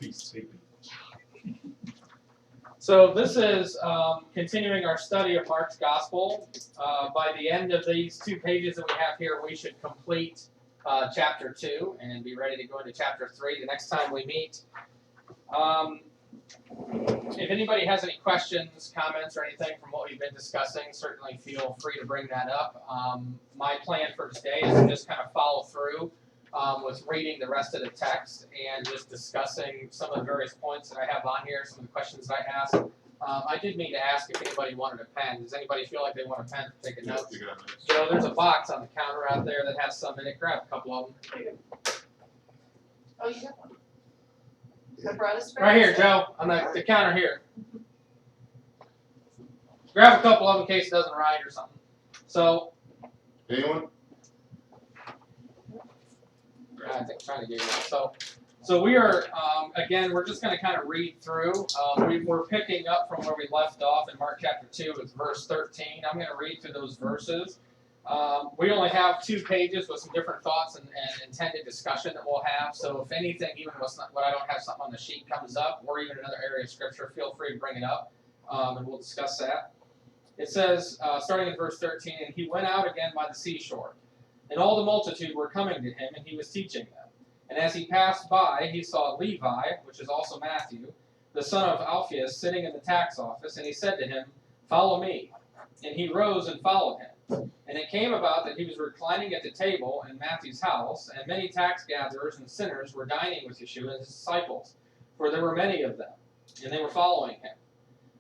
He's sleeping. So this is continuing our study of Mark's Gospel. By the end of these 2 pages that we have here, we should complete chapter 2 and be ready to go into chapter 3 the next time we meet. If anybody has any questions, comments, or anything from what we've been discussing, certainly feel free to bring that up. My plan for today is to just kind of follow through with reading the rest of the text and just discussing some of the various points that I have on here, some of the questions that I asked. I did mean to ask if anybody wanted a pen. Does anybody feel like they want a pen to take a note? Joe, there's a box on the counter out there that has some in it. Grab a couple of them. Oh, you got one. I brought a spare. Right here, Joe, on the counter here. Grab a couple of them in case it doesn't write or something. So, Anyone? I think I'm trying to get you. So we are, again, we're just going to kind of read through. We're picking up from where we left off in Mark chapter 2 with verse 13. I'm going to read through those verses. We only have 2 pages with some different thoughts and intended discussion that we'll have. So if anything, even when I don't have something on the sheet comes up, or even another area of scripture, feel free to bring it up, and we'll discuss that. It says, starting in verse 13, and he went out again by the seashore, and all the multitude were coming to him, and he was teaching them. And as he passed by, he saw Levi, which is also Matthew, the son of Alphaeus, sitting in the tax office, and he said to him, "Follow me." And he rose and followed him. And it came about that he was reclining at the table in Matthew's house, and many tax gatherers and sinners were dining with Yeshua and his disciples, for there were many of them, and they were following him.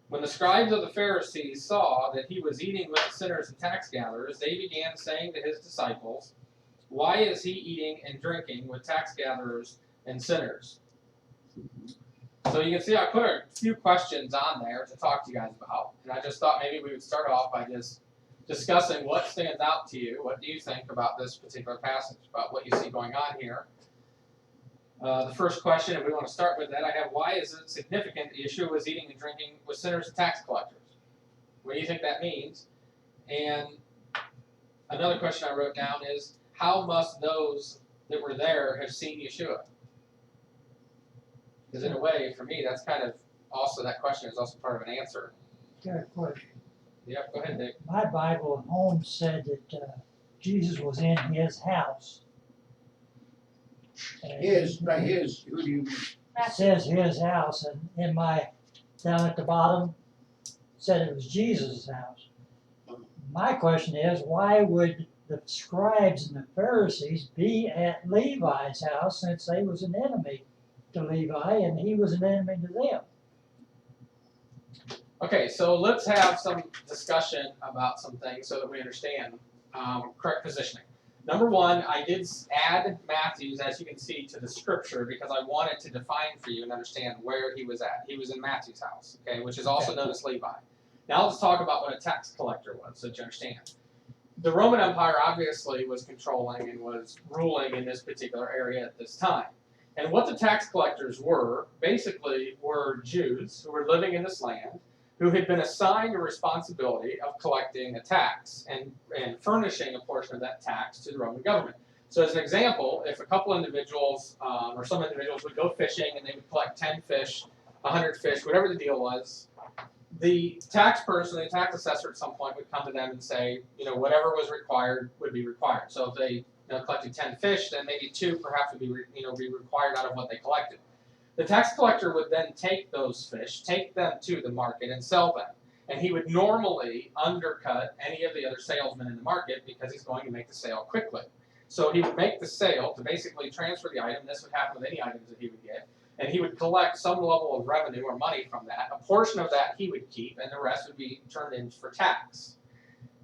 When the scribes of the Pharisees saw that he was eating with the sinners and tax gatherers, they began saying to his disciples, "Why is he eating and drinking with tax gatherers and sinners?" So you can see I put a few questions on there to talk to you guys about, and I just thought maybe we would start off by just discussing what stands out to you. What do you think about this particular passage, about what you see going on here? The first question, if we want to start with that, I have, why is it significant that Yeshua was eating and drinking with sinners and tax collectors? What do you think that means? And another question I wrote down is, how must those that were there have seen Yeshua? Because in a way, for me, that's kind of also, that question is also part of an answer. Got a question. Yep, go ahead, Dave. My Bible at home said that Jesus was in his house. And By his, who do you mean? it says his house, and in my, down at the bottom, said it was Jesus' house. My question is, why would the scribes and the Pharisees be at Levi's house, since they was an enemy to Levi and he was an enemy to them? Okay, so let's have some discussion about some things so that we understand correct positioning. Number one, I did add Matthew's, as you can see, to the scripture because I wanted to define for you and understand where he was at. He was in Matthew's house, okay, which is also known as Levi. Now let's talk about what a tax collector was, so that you understand. The Roman Empire obviously was controlling and was ruling in this particular area at this time. And what the tax collectors were, basically, were Jews who were living in this land, who had been assigned a responsibility of collecting a tax and furnishing a portion of that tax to the Roman government. So as an example, if a couple individuals or some individuals would go fishing and they would collect 10 fish, 100 fish, whatever the deal was, the tax person, the tax assessor at some point would come to them and say, whatever was required would be required. So if they collected 10 fish, then maybe 2 perhaps would be required out of what they collected. The tax collector would then take those fish, take them to the market and sell them. And he would normally undercut any of the other salesmen in the market because he's going to make the sale quickly. So he would make the sale to basically transfer the item. This would happen with any items that he would get. And he would collect some level of revenue or money from that. A portion of that he would keep, and the rest would be turned in for tax.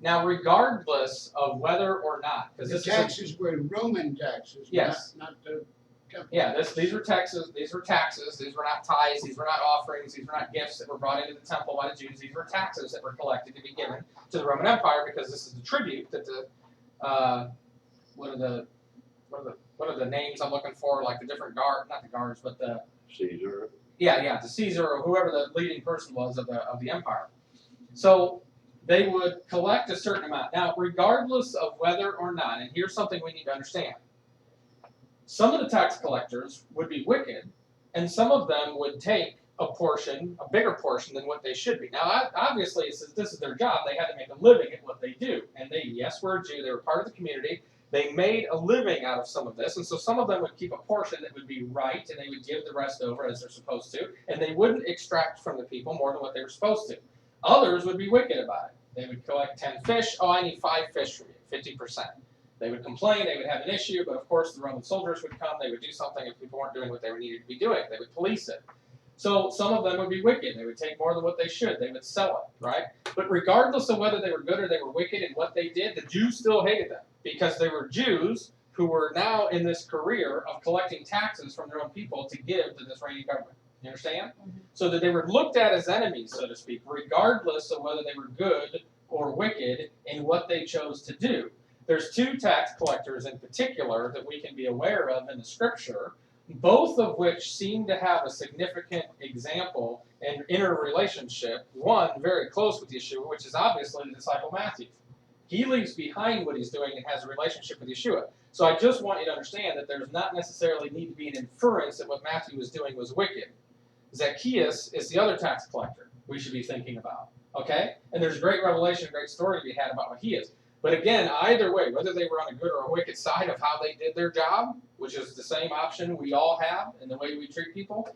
Now, regardless of whether or not, because The taxes were Roman taxes, Yes. not the company. Yeah, these were taxes. These were taxes. These were not tithes. These were not offerings. These were not gifts that were brought into the temple by the Jews. These were taxes that were collected to be given to the Roman Empire because this is the tribute that the what are the names I'm looking for? Like the different not the guards, but the Caesar. Yeah, the Caesar or whoever the leading person was of the empire. So they would collect a certain amount. Now, regardless of whether or not, and here's something we need to understand. Some of the tax collectors would be wicked and some of them would take a bigger portion than what they should be. Now, obviously, since this is their job, they had to make a living at what they do. And they, yes, were a Jew, they were part of the community, they made a living out of some of this, and so some of them would keep a portion that would be right, and they would give the rest over as they're supposed to, and they wouldn't extract from the people more than what they were supposed to. Others would be wicked about it. They would collect 10 fish, oh, I need 5 fish from you, 50%. They would complain, they would have an issue, but of course the Roman soldiers would come, they would do something if people weren't doing what they needed to be doing. They would police it. So some of them would be wicked. They would take more than what they should. They would sell it, right? But regardless of whether they were good or they were wicked in what they did, the Jews still hated them because they were Jews who were now in this career of collecting taxes from their own people to give to this reigning government. You understand? Mhm. So that they were looked at as enemies, so to speak, regardless of whether they were good or wicked in what they chose to do. There's 2 tax collectors in particular that we can be aware of in the scripture, both of which seem to have a significant example and interrelationship, one very close with Yeshua, which is obviously the disciple Matthew. He leaves behind what he's doing and has a relationship with Yeshua. So I just want you to understand that there's not necessarily need to be an inference that what Matthew was doing was wicked. Zacchaeus is the other tax collector we should be thinking about, okay? And there's great revelation, great story to be had about what he is. But again, either way, whether they were on a good or a wicked side of how they did their job, which is the same option we all have in the way we treat people,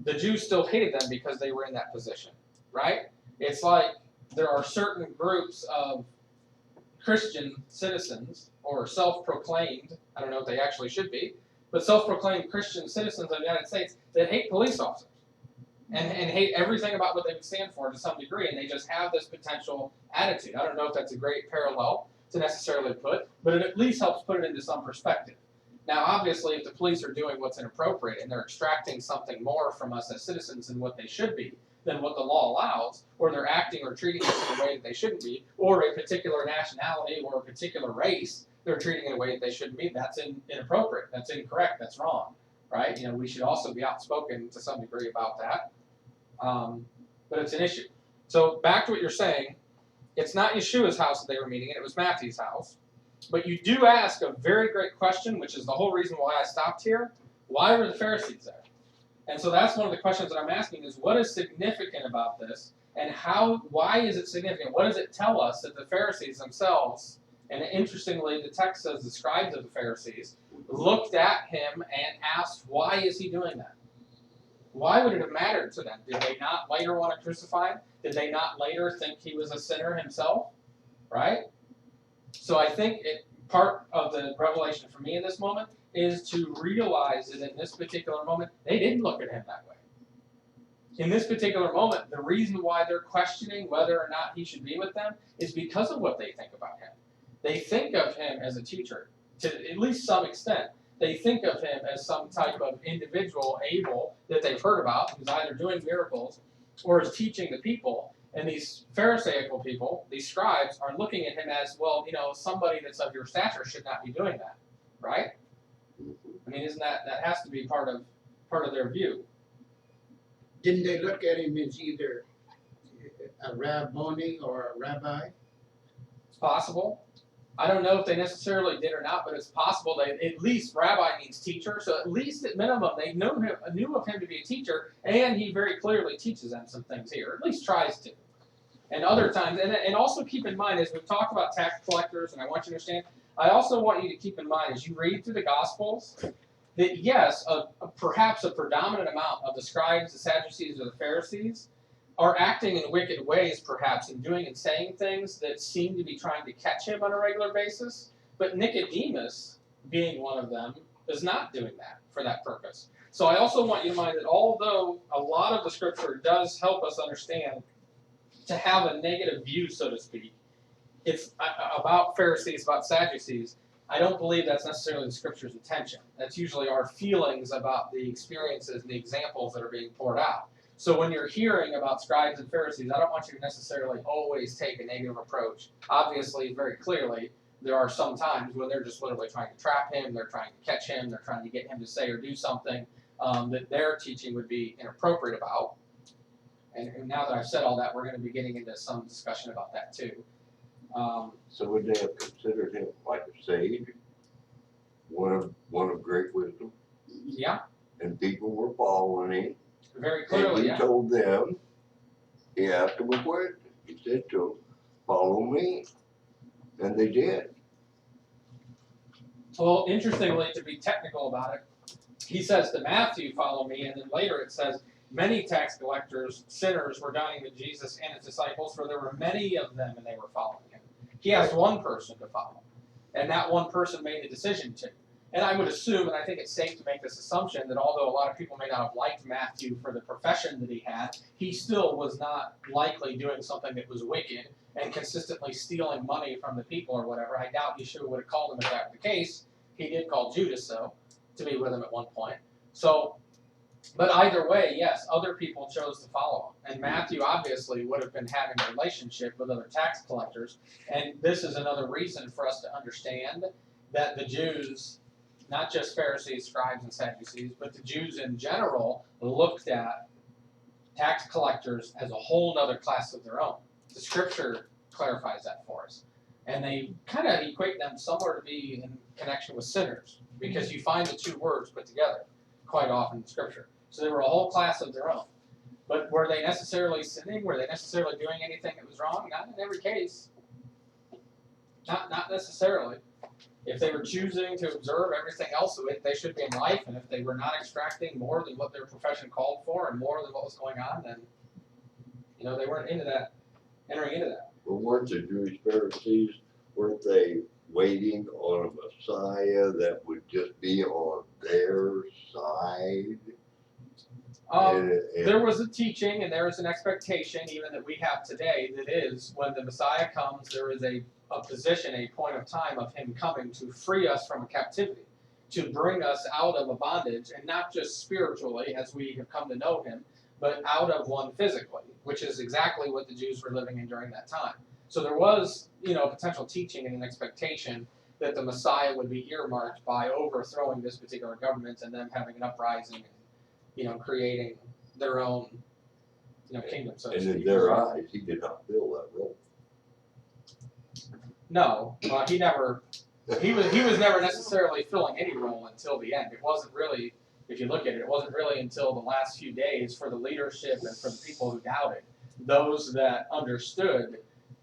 the Jews still hated them because they were in that position, right? It's like there are certain groups of Christian citizens, or self-proclaimed, I don't know if they actually should be, but self-proclaimed Christian citizens of the United States that hate police officers and hate everything about what they would stand for to some degree, and they just have this potential attitude. I don't know if that's a great parallel to necessarily put, but it at least helps put it into some perspective. Now, obviously, if the police are doing what's inappropriate and they're extracting something more from us as citizens than what they should be, than what the law allows, or they're acting or treating us in a way that they shouldn't be, or a particular nationality or a particular race, they're treating in a way that they shouldn't be, that's inappropriate, that's incorrect, that's wrong, right? You know, we should also be outspoken to some degree about that, but it's an issue. So back to what you're saying, it's not Yeshua's house that they were meeting in, it was Matthew's house. But you do ask a very great question, which is the whole reason why I stopped here. Why were the Pharisees there? And so that's one of the questions that I'm asking is, what is significant about this? And why is it significant? What does it tell us that the Pharisees themselves, and interestingly, the text says the scribes of the Pharisees, looked at him and asked, why is he doing that? Why would it have mattered to them? Did they not later want to crucify him? Did they not later think he was a sinner himself? Right? So I think part of the revelation for me in this moment is to realize that in this particular moment, they didn't look at him that way. In this particular moment, the reason why they're questioning whether or not he should be with them is because of what they think about him. They think of him as a teacher, to at least some extent. They think of him as some type of individual able that they've heard about, who's either doing miracles or is teaching the people. And these Pharisaical people, these scribes, are looking at him as, well, you know, somebody that's of your stature should not be doing that, right? I mean, isn't that has to be part of their view? Didn't they look at him as either a Rabboni or a rabbi? It's possible. I don't know if they necessarily did or not, but it's possible. At least rabbi means teacher, so at least at minimum they knew of him to be a teacher, and he very clearly teaches them some things here, at least tries to. And other times, and also keep in mind, as we've talked about tax collectors, and I want you to understand, I also want you to keep in mind, as you read through the Gospels, that yes, perhaps a predominant amount of the scribes, the Sadducees, or the Pharisees are acting in wicked ways, perhaps, and doing and saying things that seem to be trying to catch him on a regular basis. But Nicodemus, being one of them, is not doing that for that purpose. So I also want you to mind that although a lot of the Scripture does help us understand to have a negative view, so to speak, it's about Pharisees, about Sadducees, I don't believe that's necessarily the Scripture's intention. That's usually our feelings about the experiences and the examples that are being poured out. So when you're hearing about scribes and Pharisees, I don't want you to necessarily always take a negative approach. Obviously, very clearly, there are some times when they're just literally trying to trap him, they're trying to catch him, they're trying to get him to say or do something that their teaching would be inappropriate about. And now that I've said all that, we're going to be getting into some discussion about that too. So would they have considered him like a sage, one of great wisdom? Yeah, and people were following him. Very And clearly, he yeah. told them, he asked them a question. He said to them, follow me. And they did. Well, interestingly, to be technical about it, he says to Matthew, follow me, and then later it says, many tax collectors, sinners, were dining with Jesus and his disciples, for there were many of them and they were following him. He asked one person to follow, and that one person made the decision to. And I would assume, and I think it's safe to make this assumption, that although a lot of people may not have liked Matthew for the profession that he had, he still was not likely doing something that was wicked and consistently stealing money from the people or whatever. I doubt Yeshua would have called him if that were the case. He did call Judas, though, to be with him at one point. So, but either way, yes, other people chose to follow him. And Matthew obviously would have been having a relationship with other tax collectors. And this is another reason for us to understand that the Jews, not just Pharisees, scribes, and Sadducees, but the Jews in general looked at tax collectors as a whole other class of their own. The scripture clarifies that for us. And they kind of equate them somewhere to be in connection with sinners, because you find the two words put together quite often in scripture. So they were a whole class of their own. But were they necessarily sinning? Were they necessarily doing anything that was wrong? Not in every case. Not necessarily. If they were choosing to observe everything else of it, they should be in life. And if they were not extracting more than what their profession called for and more than what was going on, then they weren't into that, entering into that. But weren't the Jewish Pharisees, weren't they waiting on a Messiah that would just be on their side? There was a teaching and there is an expectation, even that we have today, that is, when the Messiah comes, there is a position, a point of time of him coming to free us from a captivity, to bring us out of a bondage, and not just spiritually, as we have come to know him, but out of one physically, which is exactly what the Jews were living in during that time. So there was, potential teaching and an expectation that the Messiah would be earmarked by overthrowing this particular government and them having an uprising and, creating their own, kingdom, so to And speak. in their eyes, he did not fill that role. No, he never. He was never necessarily filling any role until the end. It wasn't really, if you look at it, it wasn't really until the last few days for the leadership and for the people who doubted. Those that understood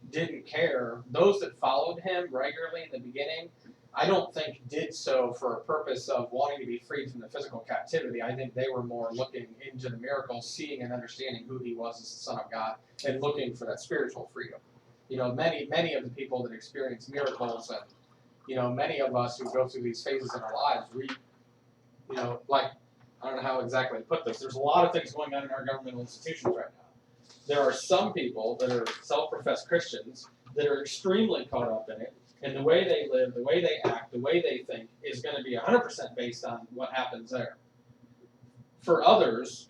didn't care. Those that followed him regularly in the beginning, I don't think did so for a purpose of wanting to be freed from the physical captivity. I think they were more looking into the miracles, seeing and understanding who he was as the Son of God, and looking for that spiritual freedom. Many of the people that experience miracles, and many of us who go through these phases in our lives, I don't know how exactly to put this. There's a lot of things going on in our governmental institutions right now. There are some people that are self-professed Christians that are extremely caught up in it, and the way they live, the way they act, the way they think is going to be 100% based on what happens there. For others,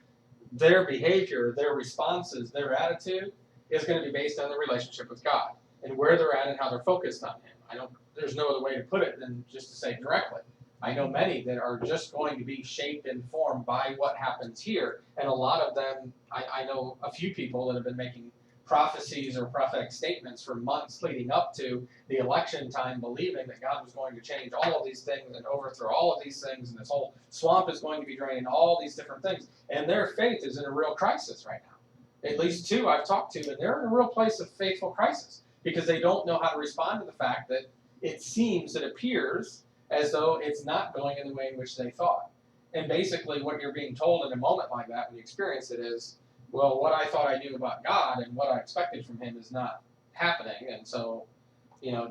their behavior, their responses, their attitude is going to be based on their relationship with God and where they're at and how they're focused on him. There's no other way to put it than just to say directly. I know many that are just going to be shaped and formed by what happens here, and a lot of them, I know a few people that have been making prophecies or prophetic statements for months leading up to the election time, believing that God was going to change all of these things and overthrow all of these things, and this whole swamp is going to be drained, all these different things. And their faith is in a real crisis right now. At least two I've talked to, and they're in a real place of faithful crisis because they don't know how to respond to the fact that it appears as though it's not going in the way in which they thought. And basically what you're being told in a moment like that when you experience it is, well, what I thought I knew about God and what I expected from him is not happening, and so,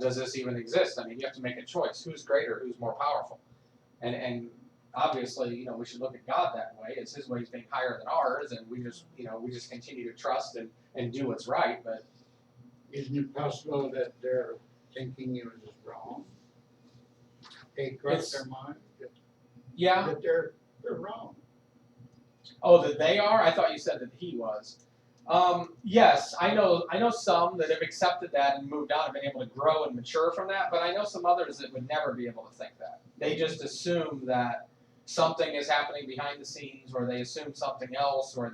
does this even exist? I mean, you have to make a choice. Who's greater? Who's more powerful? And obviously, we should look at God that way, as his ways being higher than ours, and we just continue to trust and do what's right, but Isn't it possible that their thinking is wrong? They cross their mind yeah. that they're wrong. Oh, that they are? I thought you said that he was. Yes, I know some that have accepted that and moved on and been able to grow and mature from that, but I know some others that would never be able to think that. They just assume that something is happening behind the scenes, or they assume something else, or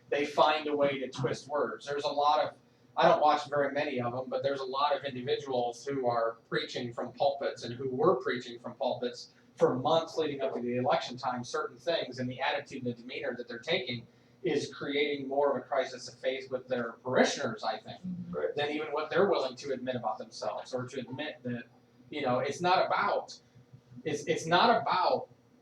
they find a way to twist words. There's a lot of, I don't watch very many of them, but there's a lot of individuals who are preaching from pulpits and who were preaching from pulpits for months leading up to the election time, certain things and the attitude and the demeanor that they're taking is creating more of a crisis of faith with their parishioners, I think, Right. than even what they're willing to admit about themselves, or to admit that, you know, it's not about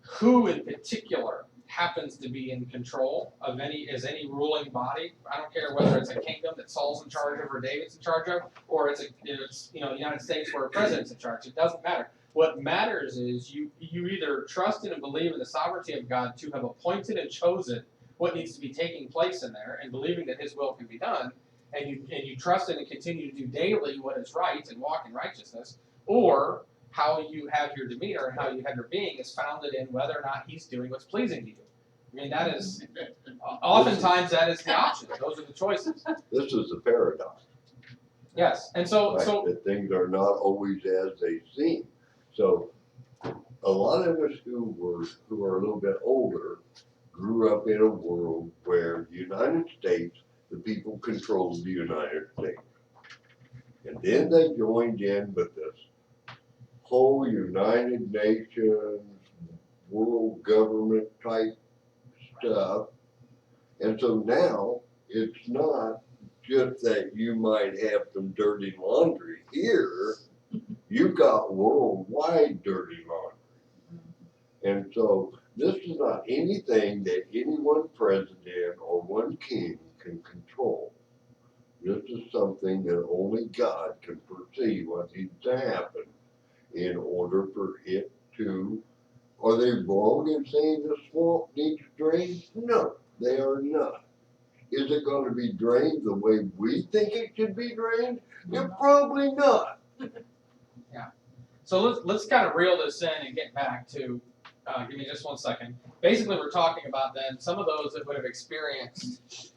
who in particular happens to be in control of any ruling body. I don't care whether it's a kingdom that Saul's in charge of or David's in charge of, or it's you know, the United States where a president's in charge. It doesn't matter. What matters is you either trust in and believe in the sovereignty of God to have appointed and chosen what needs to be taking place in there, and believing that His will can be done, and you trust in and continue to do daily what is right and walk in righteousness, or how you have your demeanor and how you have your being is founded in whether or not He's doing what's pleasing to you. I mean, that is, oftentimes that is the option. Those are the choices. This is the paradox, Yes, and so, right? That things are not always as they seem. So a lot of us who are a little bit older grew up in a world where the United States, the people controlled the United States. And then they joined in with this whole United Nations, world government type stuff. And so now it's not just that you might have some dirty laundry here, you've got worldwide dirty laundry. And so this is not anything that any one president or one king can control. This is something that only God can foresee what needs to happen in order for it to. Are they wrong in saying the swamp needs drained? No, they are not. Is it going to be drained the way we think it should be drained? Probably not. yeah. So let's kind of reel this in and get back to, give me just 1 second. Basically, we're talking about then some of those that would have experienced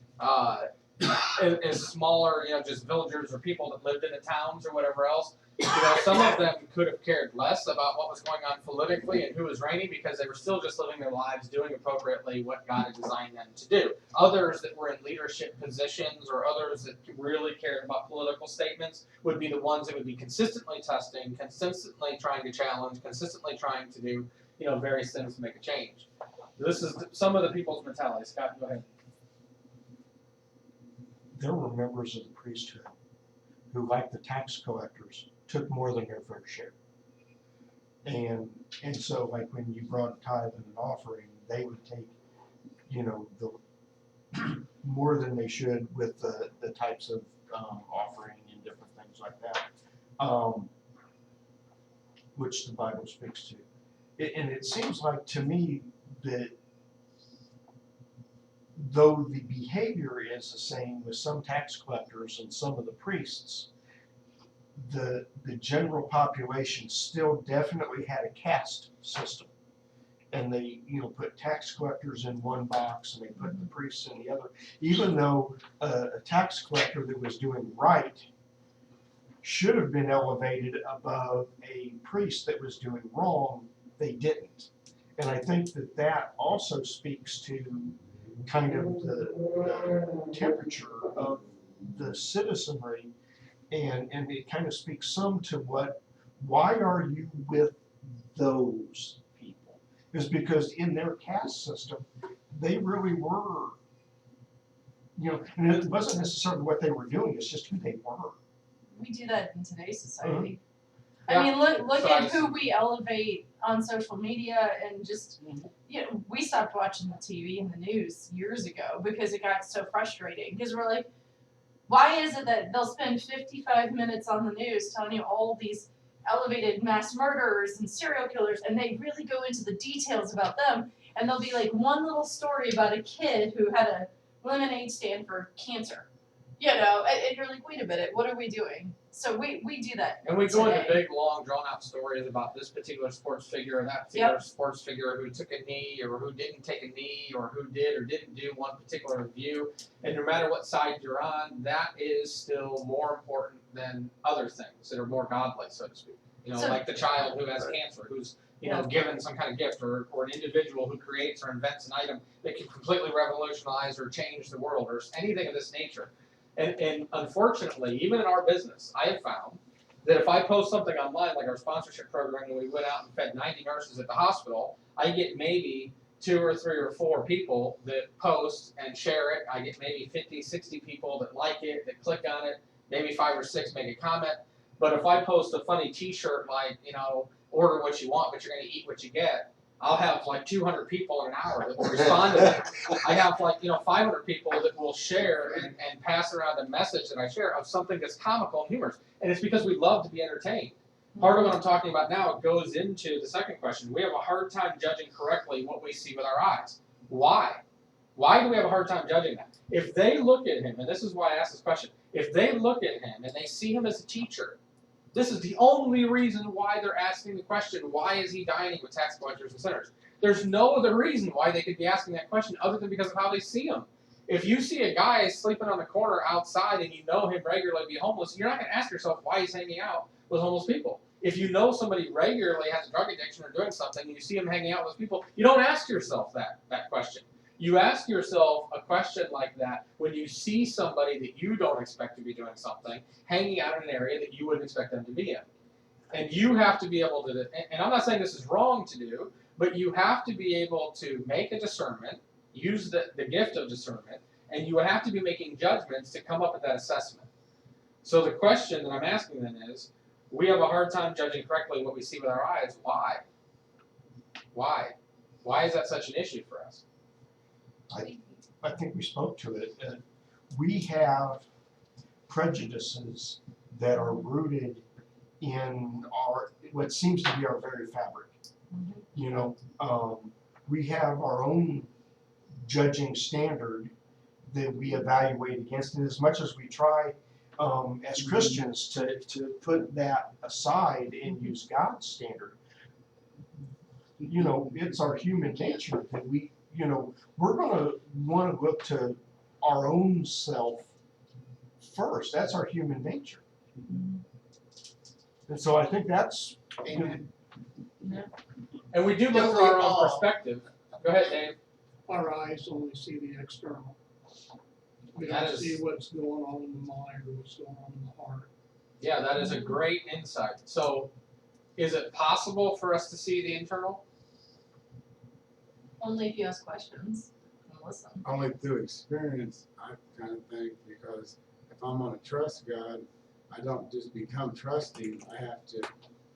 as smaller, you know, just villagers or people that lived in the towns or whatever else. You know, some of them could have cared less about what was going on politically and who was reigning because they were still just living their lives, doing appropriately what God had designed them to do. Others that were in leadership positions or others that really cared about political statements would be the ones that would be consistently testing, consistently trying to challenge, consistently trying to do, you know, various things to make a change. This is some of the people's mentality. Scott, go ahead. There were members of the priesthood who, like the tax collectors, took more than their fair share. And so, like, when you brought a tithe and an offering, they would take, you know, the more than they should with the types of offering and different things like that, which the Bible speaks to. And it seems like to me that though the behavior is the same with some tax collectors and some of the priests, the general population still definitely had a caste system. And they, you know, put tax collectors in one box and they put the priests in the other. Even though a tax collector that was doing right should have been elevated above a priest that was doing wrong, they didn't. And I think that also speaks to kind of the temperature of the citizenry, and it kind of speaks some to why are you with those people? Is because in their caste system, they really were, you know, and it wasn't necessarily what they were doing, it's just who they were. We do that in today's society. Yeah. I mean, look So at who we elevate on social media, and just, you know, we stopped watching the TV and the news years ago because it got so frustrating. Because we're like, why is it that they'll spend 55 minutes on the news telling you all these elevated mass murderers and serial killers, and they really go into the details about them, and there'll be like one little story about a kid who had a lemonade stand for cancer. You know, and you're like, wait a minute, what are we doing? So we do that. And we go into today. big, long, drawn-out stories about this particular sports figure or that particular sports figure who took a knee or who didn't take a knee or who did or didn't do one particular view. And no matter what side you're on, that is still more important than other things that are more godly, so to speak. You know, So- like the child who has cancer, who's, you know, given some kind of gift, or an individual who creates or invents an item that can completely revolutionize or change the world, or anything of this nature. And unfortunately, even in our business, I have found that if I post something online, like our sponsorship program, when we went out and fed 90 nurses at the hospital, I get maybe 2 or 3 or 4 people that post and share it. I get maybe 50, 60 people that like it, that click on it, maybe 5 or 6 make a comment. But if I post a funny t-shirt like, order what you want, but you're gonna eat what you get, I'll have like 200 people in an hour that will respond to that. I have like, 500 people that will share and pass around a message that I share of something that's comical and humorous. And it's because we love to be entertained. Part of what I'm talking about now goes into the second question. We have a hard time judging correctly what we see with our eyes. Why? Why do we have a hard time judging that? If they look at him, and this is why I asked this question, if they look at him and they see him as a teacher, this is the only reason why they're asking the question, why is he dining with tax collectors and sinners? There's no other reason why they could be asking that question other than because of how they see him. If you see a guy sleeping on the corner outside and you know him regularly be homeless, you're not going to ask yourself why he's hanging out with homeless people. If you know somebody regularly has a drug addiction or doing something and you see him hanging out with those people, you don't ask yourself that question. You ask yourself a question like that when you see somebody that you don't expect to be doing something, hanging out in an area that you wouldn't expect them to be in. And you have to be able to, and I'm not saying this is wrong to do, but you have to be able to make a discernment, use the gift of discernment, and you have to be making judgments to come up with that assessment. So the question that I'm asking then is, we have a hard time judging correctly what we see with our eyes. Why? Why? Why is that such an issue for us? I think we spoke to it. We have prejudices that are rooted in what seems to be our very fabric. We have our own judging standard that we evaluate against, and as much as we try as Christians to put that aside and use God's standard, it's our human nature that we're going to want to look to our own self first. That's our human nature. And so I think that's, Amen. And we do look for our own perspective. Go ahead, Dave. Our eyes only see the external. We That don't is- see what's going on in the mind or what's going on in the heart. Yeah, that is a great insight. So, is it possible for us to see the internal? Only if you ask questions and listen. Only through experience, I kind of think, because if I'm gonna trust God, I don't just become trusting, I have to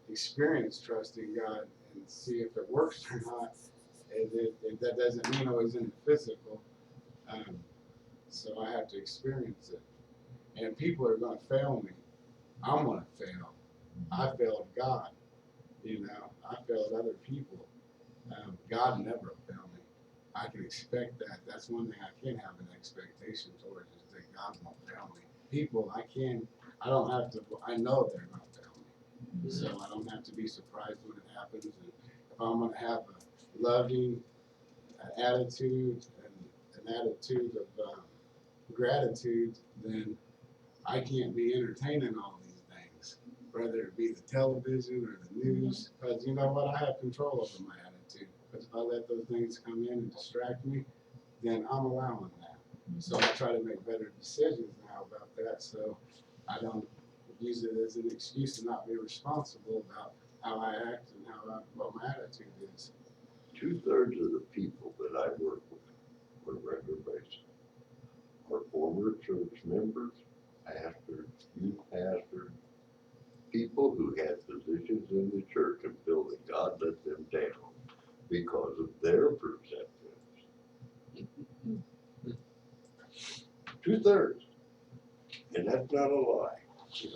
experience trusting God and see if it works or not. That doesn't mean always in the physical, so I have to experience it. And people are gonna fail me, I'm gonna fail. I failed God, I failed other people. God never failed me. I can expect that. That's one thing I can have an expectation towards, is that God won't fail me. People, I don't have to, I know they're not fail me. So I don't have to be surprised when it happens. And if I'm gonna have a loving attitude and an attitude of gratitude, then I can't be entertaining all these things, whether it be the television or the news, because you know what, I have control over my attitude. Because if I let those things come in and distract me, then I'm allowing that. So I try to make better decisions now about that, so I don't use it as an excuse to not be responsible about how I act and what my attitude is. 2/3 of the people that I work with on a regular basis are former church members, pastors, youth pastors, people who had positions in the church and feel that God let them down because of their perceptions. 2/3. And that's not a lie.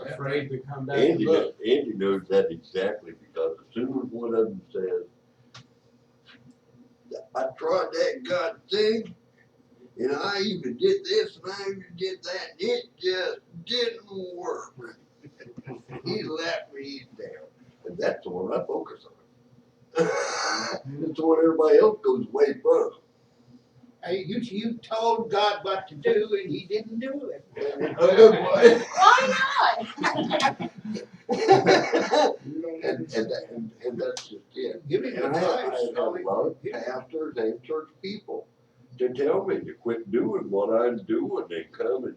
Afraid to come back and look. Andy knows that exactly, because as soon as one of them says, I tried that God thing, and I even did this and I even did that, it just didn't work. He let me down. And that's the one I focus on. It's the one everybody else goes away from. Hey, you told God what to do and he didn't do it. Why not? And that's just it. Give him And I have advice. a lot of pastors and church people to tell me to quit doing what I'm doing and come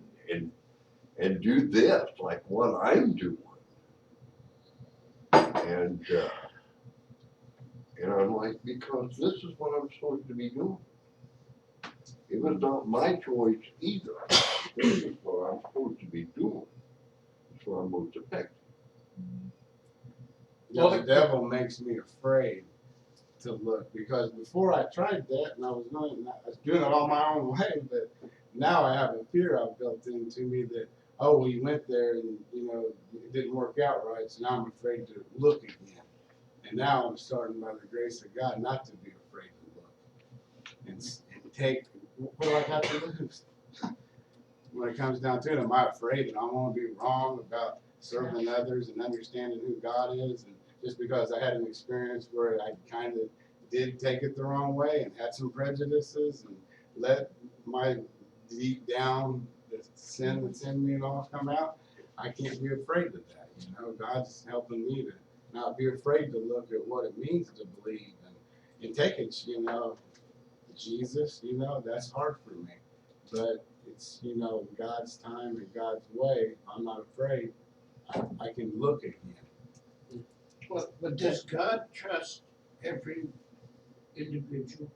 and do this like what I'm doing. And I'm like, because this is what I'm supposed to be doing. It was not my choice either. This is what I'm supposed to be doing. It's what I'm most effective. Well, The devil makes me afraid to look, because before I tried that and I was doing it all my own way, but now I have a fear I've built into me that, oh, we went there and, it didn't work out right, so now I'm afraid to look again. And now I'm starting by the grace of God not to be afraid to look and take, what do I have to lose? When it comes down to it, am I afraid that I'm going to be wrong about serving others and understanding who God is? And just because I had an experience where I kind of did take it the wrong way and had some prejudices and let my deep down the sin that's in me and all come out, I can't be afraid of that. God's helping me to not be afraid to look at what it means to believe and take it, Jesus, that's hard for me. But it's, God's time and God's way. I'm not afraid. I can look again. But does God trust every individual?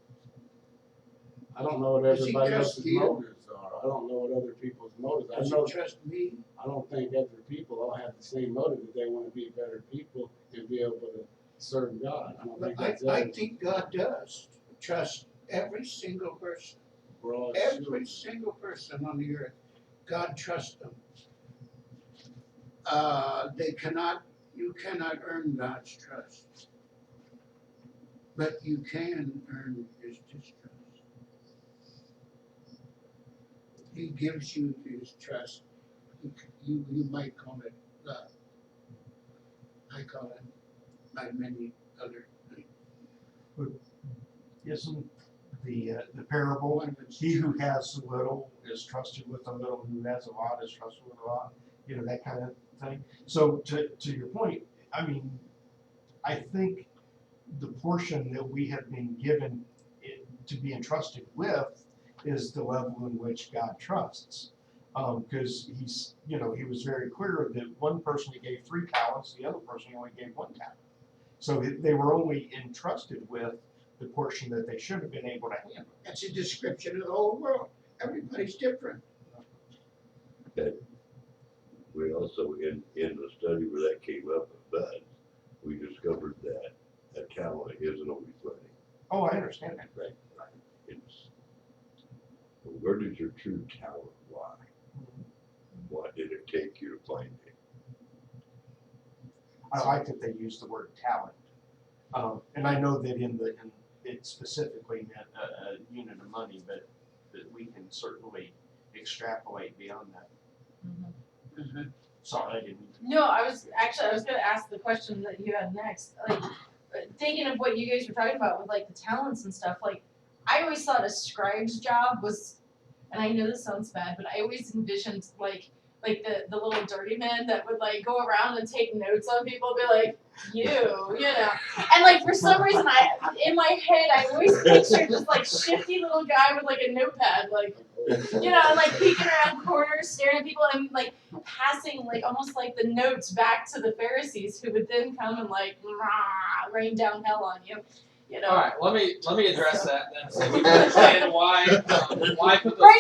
I don't know what Does he everybody trust else's you? motives are. I don't know what other people's motives are. Does he trust me? I don't think other people all have the same motive, that they want to be better people and be able to serve God. I don't think But that's I it. think God does trust every single person. We're all Every children. single person on the earth. God trusts them. You cannot earn God's trust. But you can earn his distrust. He gives you his trust. You might call it love. I call it like many other things. Isn't the parable, One of it's he who has little is trusted with a little, who has a lot is trusted with a lot, that kind of thing. So to your point, I mean, I think the portion that we have been given to be entrusted with is the level in which God trusts. Because he's, he was very clear that one person he gave 3 talents, the other person he only gave 1 talent. So they were only entrusted with the portion that they should have been able to handle. That's a description of the whole world. Everybody's different. We also, in the study where that came up with Bud, we discovered that a talent isn't always money. Oh, I understand that. Right. It's, where did your true talent lie? What did it take you to find it? I like that they use the word talent. And I know that it specifically meant a unit of money, but that we can certainly extrapolate beyond that. Mhm. Sorry, I didn't. No, I was gonna ask the question that you had next. Like, thinking of what you guys were talking about with like the talents and stuff. Like, I always thought a scribe's job was, and I know this sounds bad, but I always envisioned like the little dirty man that would like go around and take notes on people, be like, you know. And like for some reason, in my head I always pictured this like shifty little guy with like a notepad, like, and like peeking around corners, staring at people, and like passing like almost like the notes back to the Pharisees, who would then come and like rain down hell on you. All right, let me address that then, so we can understand why put those Bringing 2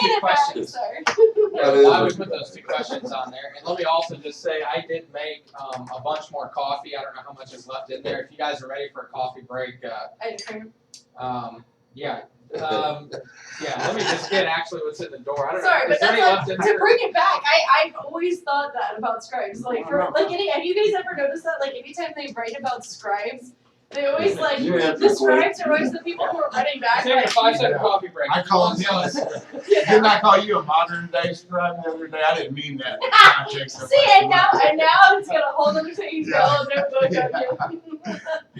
it back, questions. sir. Why we put those 2 questions on there. And let me also just say, I did make a bunch more coffee. I don't know how much is left in there. If you guys are ready for a coffee break, yeah. Let me just get actually what's in the door. I don't Sorry, know. Is but there any that's left in to here? bring it back. I've always thought that about scribes. Like, have you guys ever noticed that? Like, anytime they write about scribes, they always like You answer the scribes are always the people who are running back. Taking a Like, 5-second coffee break. I called him. Didn't I call you a modern day scribe the other day? I didn't mean that in the context of See, and now what it's got a whole other thing. He's got a notebook on you.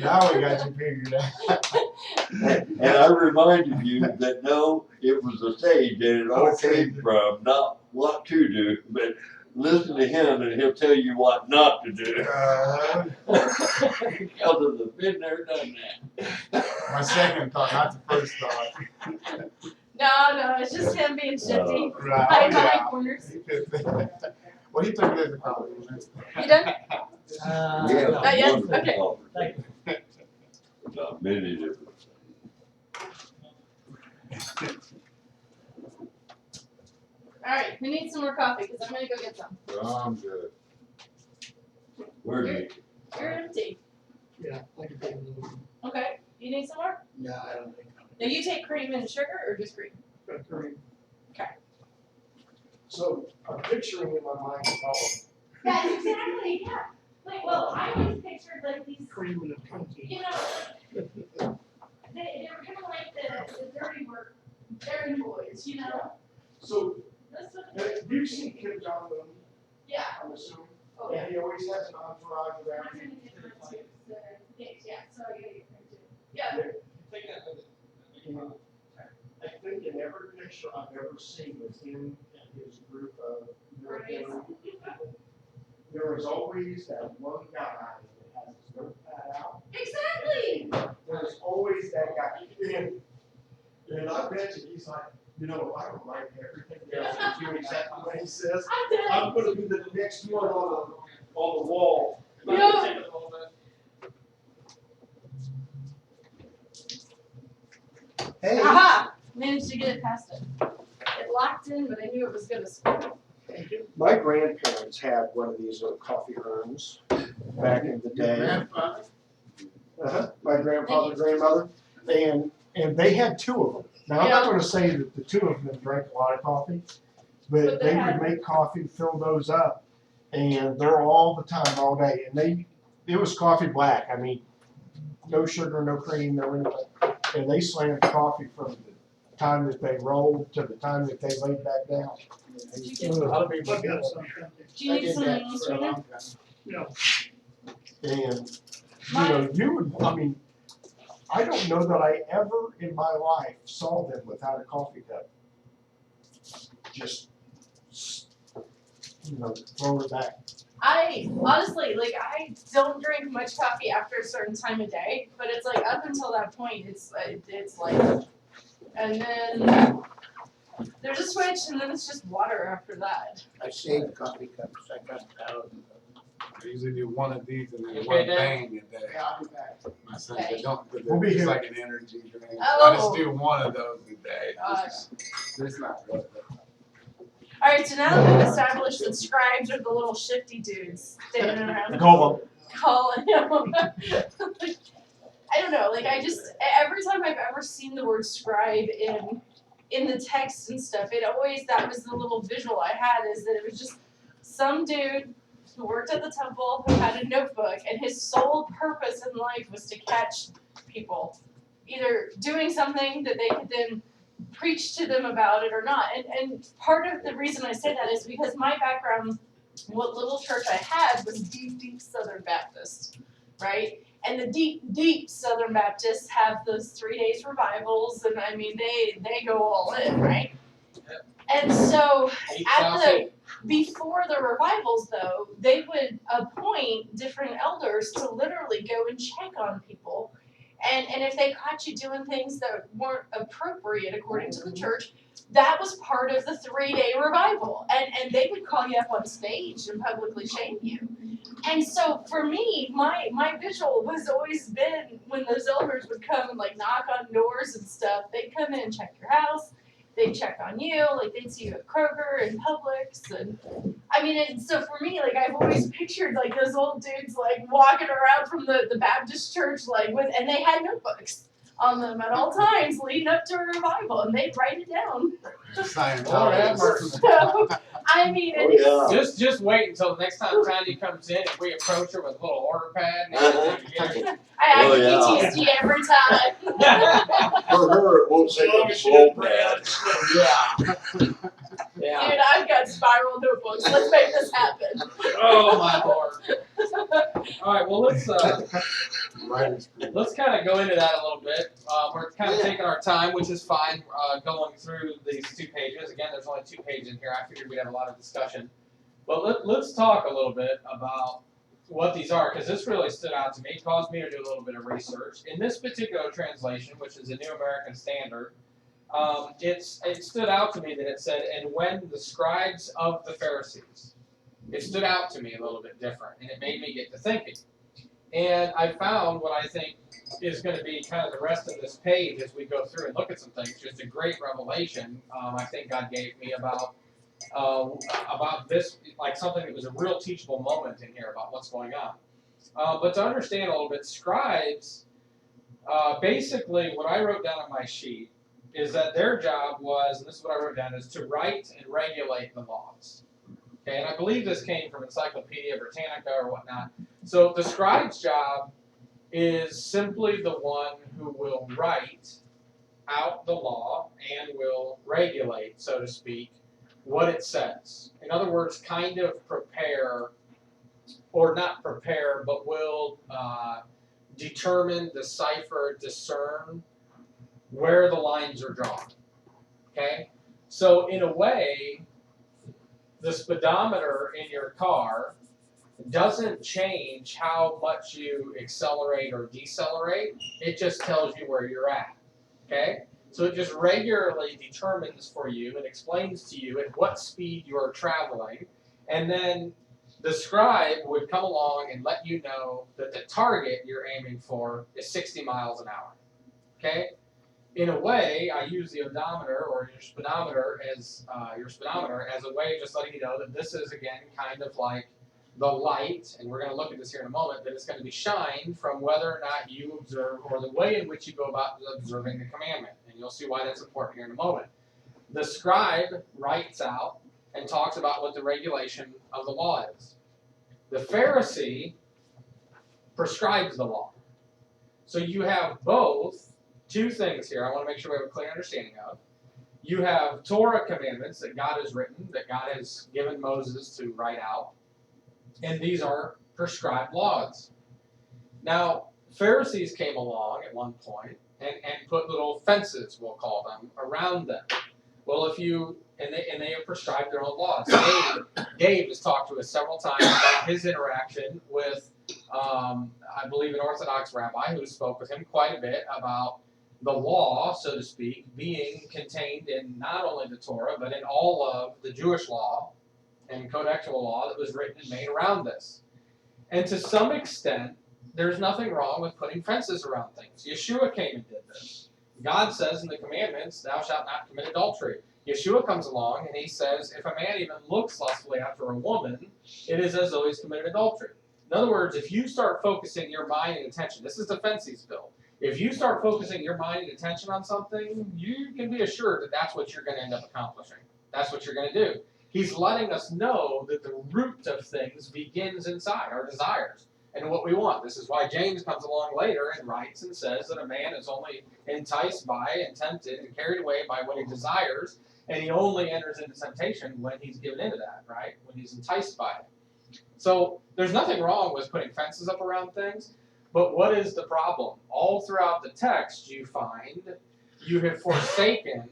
now we got you figured out. And I reminded you that no, it was the sage, and it all came from not what to do, but listen to him and he'll tell you what not to do. Because of the been there, done that. My second thought, not the first thought. No, it's just him being shifty. Right. Hiding behind corners. Well, he took it as a compliment. You done? Yeah. Not yet? wonderful Okay. conversation. About many different things. Alright, who needs some more coffee? Cause I'm gonna go get some. I'm good. Where do you, You're empty. Yeah, I can take a little, Okay, you need some more? No, I don't think I'm. Now you take cream and sugar or just cream? got cream. So I'm picturing in my mind all That's exactly, yeah. Like, well, I always pictured like these, Cream and a pinky. you know, they were kind of like the dirty work, dirty boys, you know? So, That's what, you've seen Kim Jong-un, yeah. I'm assuming, Oh, yeah. and he always has an entourage I'm around gonna him. get mine too, so, yeah, so I gotta get cream too. Yeah. I think in every picture I've ever seen with him and his group of military people, there is always that one guy that has his notepad out. Exactly. There's always that guy. And I bet you he's like, you know, I don't write everything down and do exactly what he says. I'm dead. I'm gonna be the next one on the wall. Yeah. Hey. Aha! Managed to get it past it. It locked in, but I knew it was gonna squirrel. My grandparents had one of these little coffee urns back in the Your day. grandfather? My grandfather, grandmother, and they had two of them. Now, I'm not gonna say that the two of them drank a lot of coffee, But but they they had- would make coffee, fill those up, and they're all the time, all day, and it was coffee black, I mean, no sugar, no cream, no anything. And they slammed coffee from the time that they rolled to the time that they laid back down. Did you get, Other people I did got it. some. do you I need did some that for a sweetener? long time. No, And, you know, you would, I mean, I don't know that I ever in my life saw them without a coffee cup. Just, you know, throw it back. I honestly, like, I don't drink much coffee after a certain time of day, but it's like up until that point, it's like, and then there's a switch, and then it's just water after that. I saved coffee cups, I got thousands of them. I usually do one of these and then Okay, one Dad? bang a day. Yeah, I'll be back. My son said, don't, but We'll be it's here. like an energy drink. Oh. I just do one of those a day. Gosh. It's not good. Alright, so now that we've established that scribes are the little shifty dudes standing around Go calling him. I don't know, like, I just, every time I've ever seen the word scribe in the text and stuff, that was the little visual I had, is that it was just some dude who worked at the temple, who had a notebook, and his sole purpose in life was to catch people, either doing something that they could then preach to them about it or not. And part of the reason I say that is because my background, what little church I had was deep Southern Baptist, right? And the deep Southern Baptists have those 3 days revivals, and I mean, they go all in, right? And so before the revivals though, they would appoint different elders to literally go and check on people. And if they caught you doing things that weren't appropriate according to the church, that was part of the 3-day revival. And they would call you up on stage and publicly shame you. And so for me, my visual was always been when those elders would come and like knock on doors and stuff, they'd come in and check your house. They'd check on you, like they'd see you at Kroger and Publix, and I mean, and so for me, like I've always pictured like those old dudes like walking around from the Baptist church, like and they had notebooks on them at all times leading up to a revival, and they'd write it down. Lord have mercy. So, I mean, Oh, it's, yeah. Just wait until the next time Randy comes in and we approach her with a little order pad and everything. I Oh, have yeah. PTSD every time. For her, it won't say a slow pad. Yeah. Dude, I've got spiral notebooks. Let's make this happen. Oh my Lord. All right. Well, let's Right. kind of go into that a little bit. We're kind of taking our time, which is fine. Going through these 2 pages. Again, there's only 2 pages in here. I figured we'd have a lot of discussion. But let's talk a little bit about what these are, because this really stood out to me. It caused me to do a little bit of research. In this particular translation, which is a New American Standard, it stood out to me that it said, "And when the scribes of the Pharisees." It stood out to me a little bit different, and it made me get to thinking. And I found what I think is going to be kind of the rest of this page as we go through and look at some things. Just a great revelation I think God gave me about this, like something that was a real teachable moment in here about what's going on. But to understand a little bit, scribes, basically what I wrote down on my sheet is that their job was, and this is what I wrote down, is to write and regulate the laws. Okay, and I believe this came from Encyclopedia Britannica or whatnot. So the scribe's job is simply the one who will write out the law and will regulate, so to speak, what it says. In other words, kind of prepare, or not prepare, but will determine, decipher, discern where the lines are drawn. Okay? So in a way, the speedometer in your car doesn't change how much you accelerate or decelerate. It just tells you where you're at. Okay? So it just regularly determines for you and explains to you at what speed you're traveling. And then the scribe would come along and let you know that the target you're aiming for is 60 miles an hour. Okay? In a way, I use the odometer or your speedometer as a way of just letting you know that this is, again, kind of like the light, and we're going to look at this here in a moment, that it's going to be shined from whether or not you observe, or the way in which you go about observing the commandment. And you'll see why that's important here in a moment. The scribe writes out and talks about what the regulation of the law is. The Pharisee prescribes the law. So you have both two things here I want to make sure we have a clear understanding of. You have Torah commandments that God has written, that God has given Moses to write out, and these are prescribed laws. Now, Pharisees came along at one point and put little fences, we'll call them, around them. Well, they have prescribed their own laws. Dave has talked to us several times about his interaction with, I believe, an Orthodox rabbi who spoke with him quite a bit about the law, so to speak, being contained in not only the Torah, but in all of the Jewish law and codexual law that was written and made around this. And to some extent, there's nothing wrong with putting fences around things. Yeshua came and did this. God says in the commandments, thou shalt not commit adultery. Yeshua comes along and he says, if a man even looks lustfully after a woman, it is as though he's committed adultery. In other words, if you start focusing your mind and attention, this is the fences bill. If you start focusing your mind and attention on something, you can be assured that that's what you're going to end up accomplishing. That's what you're going to do. He's letting us know that the root of things begins inside, our desires, and what we want. This is why James comes along later and writes and says that a man is only enticed by and tempted and carried away by what he desires, and he only enters into temptation when he's given into that, right? When he's enticed by it. So there's nothing wrong with putting fences up around things, but what is the problem? All throughout the text you find you have forsaken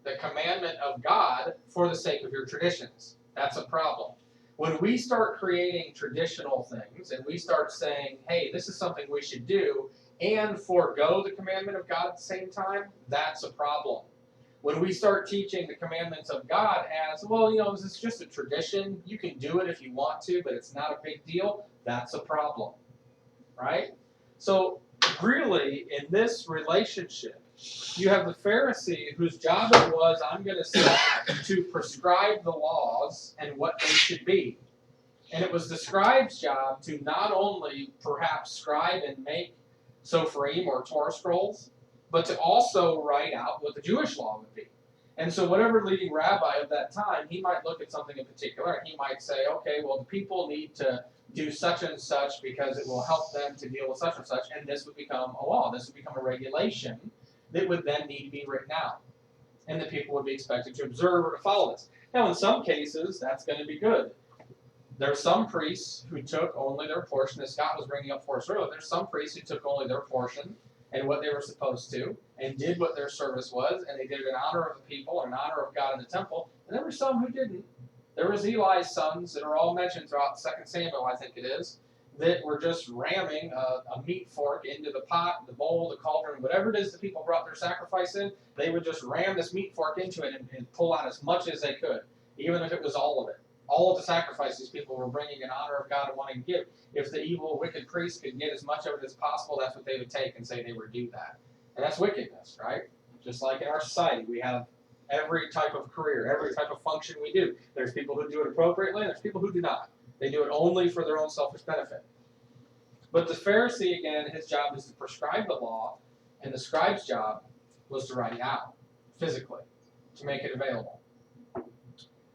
the commandment of God for the sake of your traditions. That's a problem. When we start creating traditional things and we start saying, hey, this is something we should do, and forego the commandment of God at the same time, that's a problem. When we start teaching the commandments of God as, well, this is just a tradition, you can do it if you want to, but it's not a big deal, that's a problem, right? So really, in this relationship, you have the Pharisee whose job it was, I'm going to say, to prescribe the laws and what they should be. And it was the scribe's job to not only perhaps scribe and make Sophrim or Torah scrolls, but to also write out what the Jewish law would be. And so whatever leading rabbi of that time, he might look at something in particular and he might say, okay, well, the people need to do such and such because it will help them to deal with such and such, and this would become a law. This would become a regulation that would then need to be written out. And the people would be expected to observe or to follow this. Now, in some cases, that's going to be good. There are some priests who took only their portion, as Scott was bringing up for us earlier. There's some priests who took only their portion and what they were supposed to, and did what their service was, and they did it in honor of the people and in honor of God in the temple. And there were some who didn't. There was Eli's sons that are all mentioned throughout 2 Samuel, I think it is, that were just ramming a meat fork into the pot, the bowl, the cauldron, whatever it is the people brought their sacrifice in, they would just ram this meat fork into it and pull out as much as they could, even if it was all of it. all of the sacrifices people were bringing in honor of God and wanting to give. If the evil, wicked priests could get as much of it as possible, that's what they would take and say they would do that. And that's wickedness, right? Just like in our society, we have every type of career, every type of function we do. There's people who do it appropriately, and there's people who do not. They do it only for their own selfish benefit. But the Pharisee, again, his job is to prescribe the law, and the scribe's job was to write it out physically, to make it available.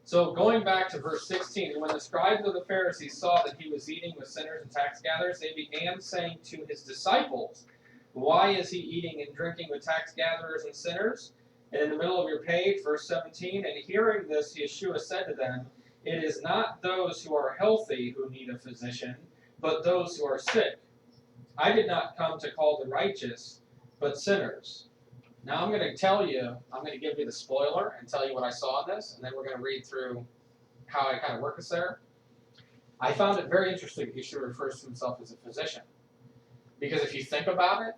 So going back to verse 16, and when the scribes of the Pharisees saw that he was eating with sinners and tax gatherers, they began saying to his disciples, "Why is he eating and drinking with tax gatherers and sinners?" And in the middle of your page, verse 17, and hearing this, Yeshua said to them, "It is not those who are healthy who need a physician, but those who are sick. I did not come to call the righteous, but sinners." Now I'm going to give you the spoiler and tell you what I saw in this, and then we're going to read through how I kind of work this there. I found it very interesting that Yeshua refers to himself as a physician. Because if you think about it,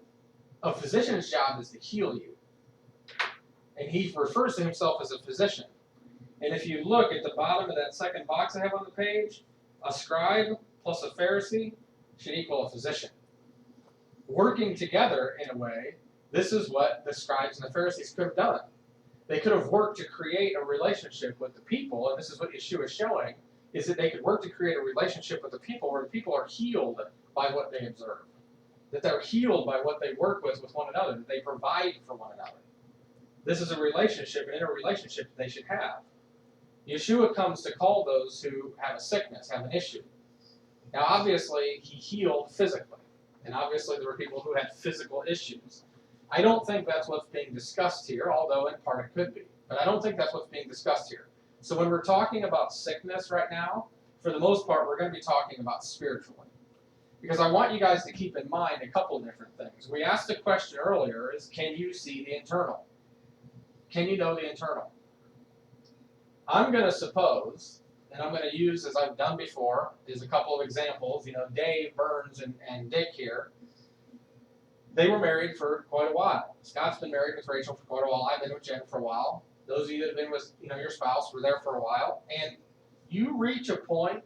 a physician's job is to heal you. And he refers to himself as a physician. And if you look at the bottom of that second box I have on the page, a scribe plus a Pharisee should equal a physician. Working together, in a way, this is what the scribes and the Pharisees could have done. They could have worked to create a relationship with the people, and this is what Yeshua is showing, is that they could work to create a relationship with the people where the people are healed by what they observe. That they're healed by what they work with one another, that they provide for one another. This is a relationship, an interrelationship that they should have. Yeshua comes to call those who have a sickness, have an issue. Now, obviously, he healed physically, and obviously there were people who had physical issues. I don't think that's what's being discussed here, although in part it could be. But I don't think that's what's being discussed here. So when we're talking about sickness right now, for the most part, we're going to be talking about spiritually. Because I want you guys to keep in mind a couple of different things. We asked a question earlier, is can you see the internal? Can you know the internal? I'm going to suppose, and I'm going to use, as I've done before, is a couple of examples. Dave, Burns, and Dick here. They were married for quite a while. Scott's been married with Rachel for quite a while. I've been with Jen for a while. Those of you that have been with your spouse were there for a while. And you reach a point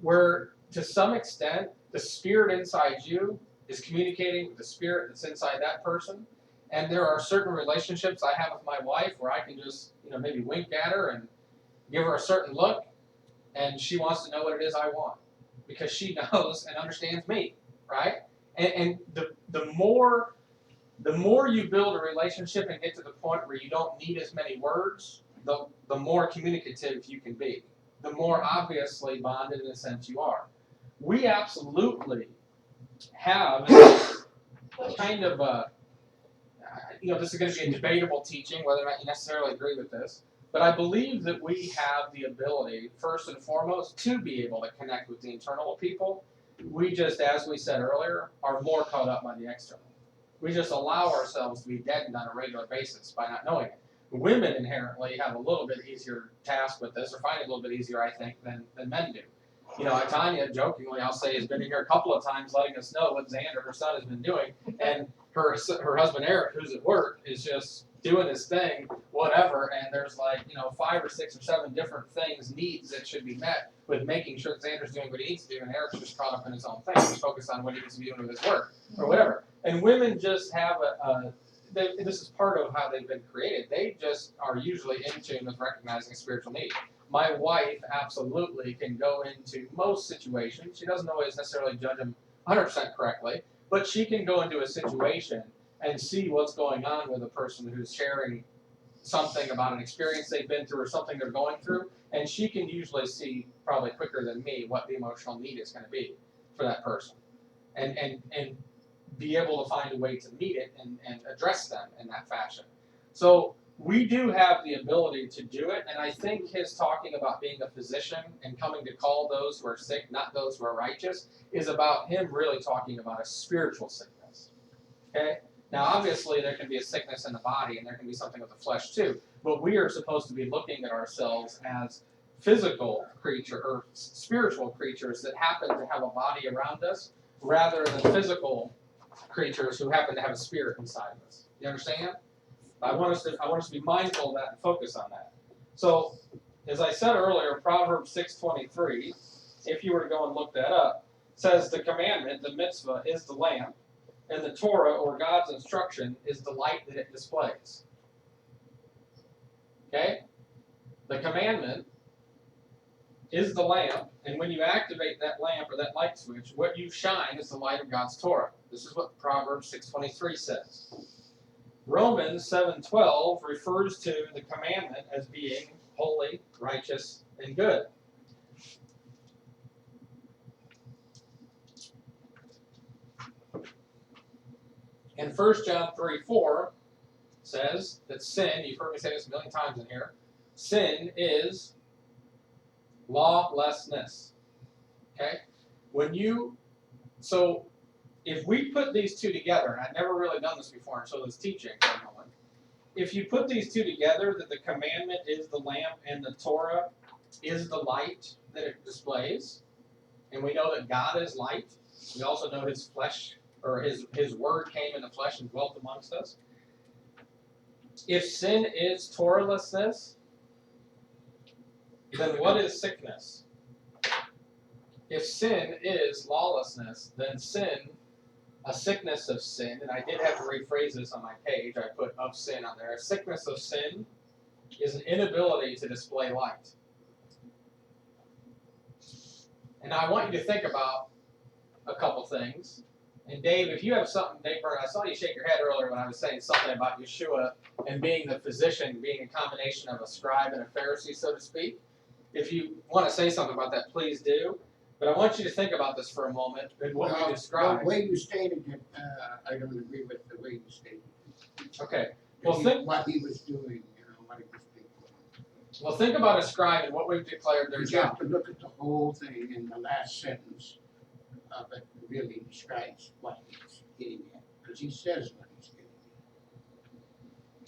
where, to some extent, the spirit inside you is communicating with the spirit that's inside that person. And there are certain relationships I have with my wife where I can just, maybe wink at her and give her a certain look, and she wants to know what it is I want because she knows and understands me, right? And the more you build a relationship and get to the point where you don't need as many words, the more communicative you can be. The more obviously bonded in a sense you are. We absolutely have kind of a, this is going to be a debatable teaching, whether or not you necessarily agree with this, but I believe that we have the ability, first and foremost, to be able to connect with the internal people. We just, as we said earlier, are more caught up by the external. We just allow ourselves to be deadened on a regular basis by not knowing it. Women inherently have a little bit easier task with this, or find it a little bit easier, I think, than men do. Tanya, jokingly, I'll say, has been in here a couple of times letting us know what Xander, her son, has been doing, and her husband Eric, who's at work, is just doing his thing, whatever, and there's 5 or 6 or 7 different needs that should be met with making sure that Xander's doing what he needs to do, and Eric's just caught up in his own thing. He's focused on what he needs to be doing with his work, or whatever. And women just have this is part of how they've been created. They just are usually in tune with recognizing a spiritual need. My wife absolutely can go into most situations. She doesn't always necessarily judge them 100% correctly, but she can go into a situation and see what's going on with a person who's sharing something about an experience they've been through or something they're going through, and she can usually see probably quicker than me what the emotional need is going to be for that person, and be able to find a way to meet it and address them in that fashion. So we do have the ability to do it, and I think his talking about being a physician and coming to call those who are sick, not those who are righteous, is about him really talking about a spiritual sickness. Okay? Now, obviously, there can be a sickness in the body, and there can be something with the flesh too, but we are supposed to be looking at ourselves as physical creatures or spiritual creatures that happen to have a body around us, rather than physical creatures who happen to have a spirit inside of us. You understand? I want us to be mindful of that and focus on that. So as I said earlier, Proverbs 6:23, if you were to go and look that up, says the commandment, the mitzvah, is the lamp, and the Torah, or God's instruction, is the light that it displays. Okay? The commandment is the lamp, and when you activate that lamp or that light switch, what you shine is the light of God's Torah. This is what Proverbs 6:23 says. Romans 7:12 refers to the commandment as being holy, righteous, and good. And 1 John 3:4 says that sin, you've heard me say this a million times in here, sin is lawlessness. Okay? So if we put these two together, and I've never really done this before until this teaching for a moment, if you put these two together, that the commandment is the lamp and the Torah is the light that it displays, and we know that God is light, we also know his flesh, or his word came in the flesh and dwelt amongst us. If sin is Torahlessness, then what is sickness? If sin is lawlessness, then sin, a sickness of sin, and I did have to rephrase this on my page, I put of sin on there. A sickness of sin is an inability to display light. And I want you to think about a couple things. And Dave, if you have something, Dave Byrne, I saw you shake your head earlier when I was saying something about Yeshua and being the physician, being a combination of a scribe and a Pharisee, so to speak. If you want to say something about that, please do. But I want you to think about this for a moment and what we described. The way you stated it, I don't agree with the way you stated it. Okay. Well, think what he was doing, what he was doing. Well, think about a scribe and what we've declared their You job. have to look at the whole thing, and the last sentence of it really describes what he's getting at, because he says what he's getting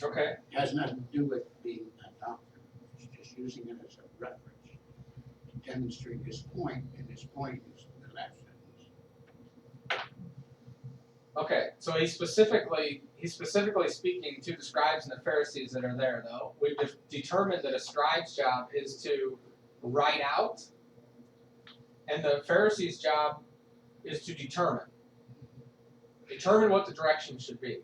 at. Okay. It has nothing to do with being a doctor. He's just using it as a reference to demonstrate his point, and his point is the last sentence. Okay. So he's specifically speaking to the scribes and the Pharisees that are there, though. We've determined that a scribe's job is to write out, and the Pharisee's job is to determine what the direction should be.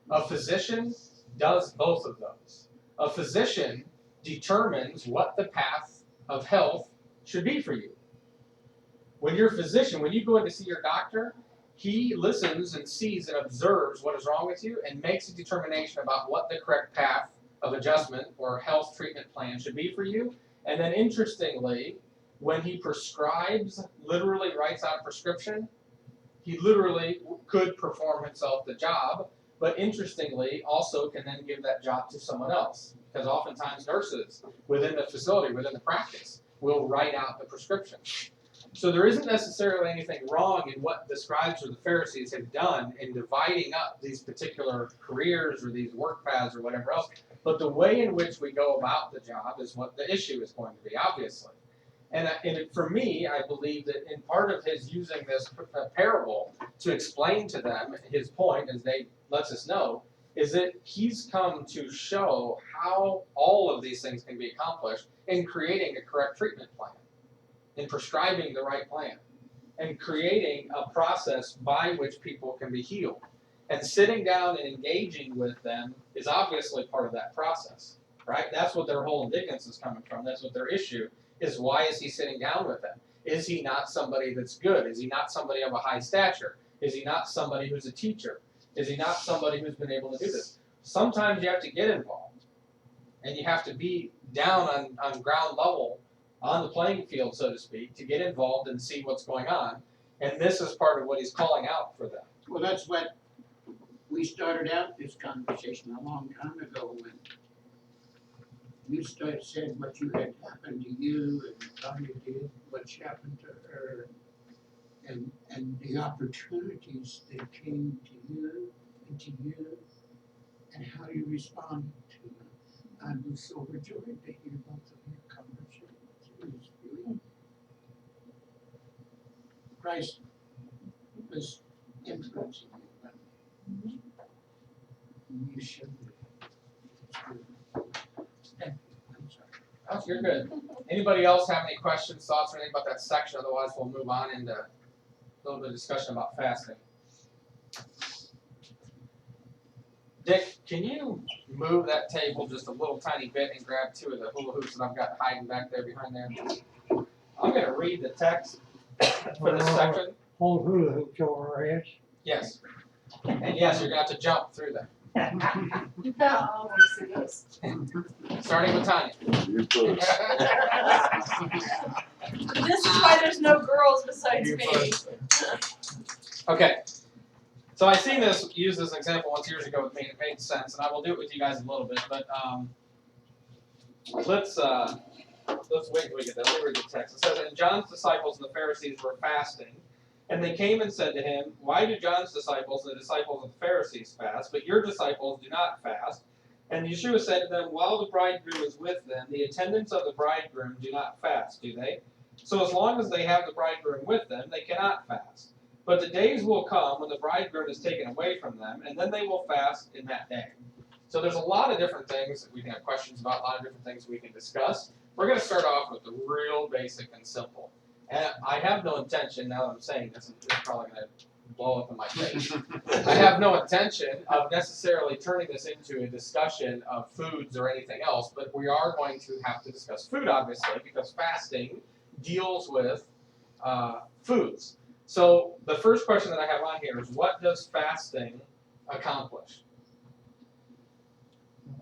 A physician does both of those. A physician determines what the path of health should be for you. When you're a physician, when you go in to see your doctor, he listens and sees and observes what is wrong with you and makes a determination about what the correct path of adjustment or health treatment plan should be for you. And then interestingly, when he prescribes, literally writes out a prescription, he literally could perform himself the job, but interestingly also can then give that job to someone else. Because oftentimes nurses within the facility, within the practice, will write out the prescription. So there isn't necessarily anything wrong in what the scribes or the Pharisees have done in dividing up these particular careers or these work paths or whatever else, but the way in which we go about the job is what the issue is going to be, obviously. And for me, I believe that in part of his using this parable to explain to them his point, as they lets us know, is that he's come to show how all of these things can be accomplished in creating a correct treatment plan, in prescribing the right plan, and creating a process by which people can be healed. And sitting down and engaging with them is obviously part of that process, right? That's what their whole indignance is coming from. That's what their issue is. Why is he sitting down with them? Is he not somebody that's good? Is he not somebody of a high stature? Is he not somebody who's a teacher? Is he not somebody who's been able to do this? Sometimes you have to get involved, and you have to be down on ground level, on the playing field, so to speak, to get involved and see what's going on. And this is part of what he's calling out for them. Well, that's what we started out this conversation a long time ago when you said what you had happened to you and Tanya did, what's happened to her, and the opportunities that came to you, and how you responded to them. I was so overjoyed to hear both of your conversations. It was really Christ was influencing you, but you showed it. Thank you. I'm sorry. Oh, you're good. Anybody else have any questions, thoughts, or anything about that section? Otherwise, we'll move on into a little bit of discussion about fasting. Dick, can you move that table just a little tiny bit and grab two of the hula hoops that I've got hiding back there behind there? I'm going to read the text for this section. Hold hula hoops over our heads. Yes. And yes, you're going to have to jump through them. No, I want to see this. Starting with Tanya. You put- This is why there's no girls besides me. Okay. So I seen this used as an example once years ago with me, and it made sense, and I will do it with you guys in a little bit, but let's wait until we get there. Let me read the text. It says, and John's disciples and the Pharisees were fasting, and they came and said to him, why do John's disciples and the disciples of the Pharisees fast, but your disciples do not fast? And Yeshua said to them, while the bridegroom is with them, the attendants of the bridegroom do not fast, do they? So as long as they have the bridegroom with them, they cannot fast. But the days will come when the bridegroom is taken away from them, and then they will fast in that day. So there's a lot of different things that we can have questions about, a lot of different things we can discuss. We're going to start off with the real basic and simple. And I have no intention, now that I'm saying this, it's probably going to blow up in my face. I have no intention of necessarily turning this into a discussion of foods or anything else, but we are going to have to discuss food, obviously, because fasting deals with foods. So the first question that I have on here is, what does fasting accomplish?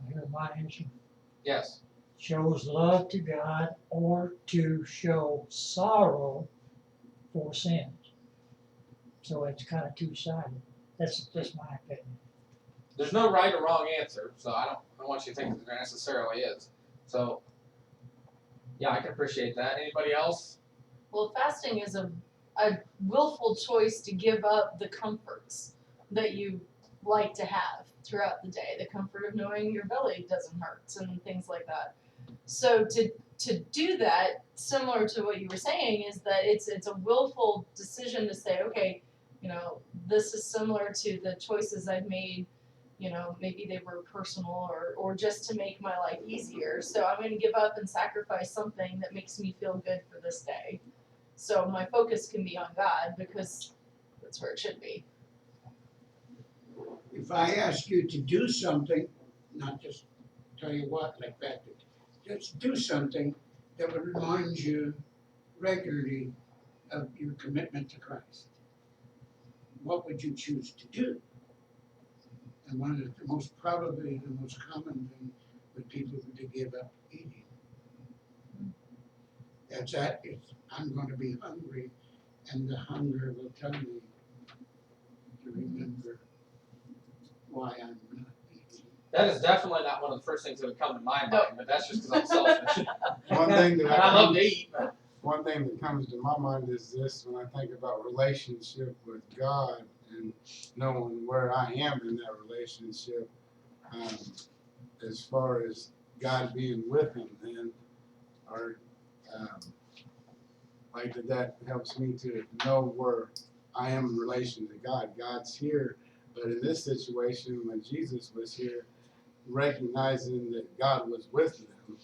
Here's my answer. Yes. Shows love to God or to show sorrow for sins. So it's kind of two-sided. That's just my opinion. There's no right or wrong answer, so I don't want you to think that there necessarily is. So, yeah, I can appreciate that. Anybody else? Well, fasting is a willful choice to give up the comforts that you like to have throughout the day. The comfort of knowing your belly doesn't hurt and things like that. So to do that, similar to what you were saying, is that it's a willful decision to say, okay, you know, this is similar to the choices I've made, you know, maybe they were personal or just to make my life easier. So I'm going to give up and sacrifice something that makes me feel good for this day. So my focus can be on God because that's where it should be. If I ask you to do something, not just tell you what like that, just do something that would remind you regularly of your commitment to Christ, what would you choose to do? And one of the most common thing with people who to give up eating. That's that, it's, I'm going to be hungry, and the hunger will tell me to remember why I'm not eating. That is definitely not one of the first things that would come to my mind, but that's just because I'm selfish. One thing that And I love to eat, but One thing that comes to my mind is this: when I think about relationship with God and knowing where I am in that relationship, as far as God being with him, then, or like that helps me to know where I am in relation to God. God's here, but in this situation, when Jesus was here, recognizing that God was with them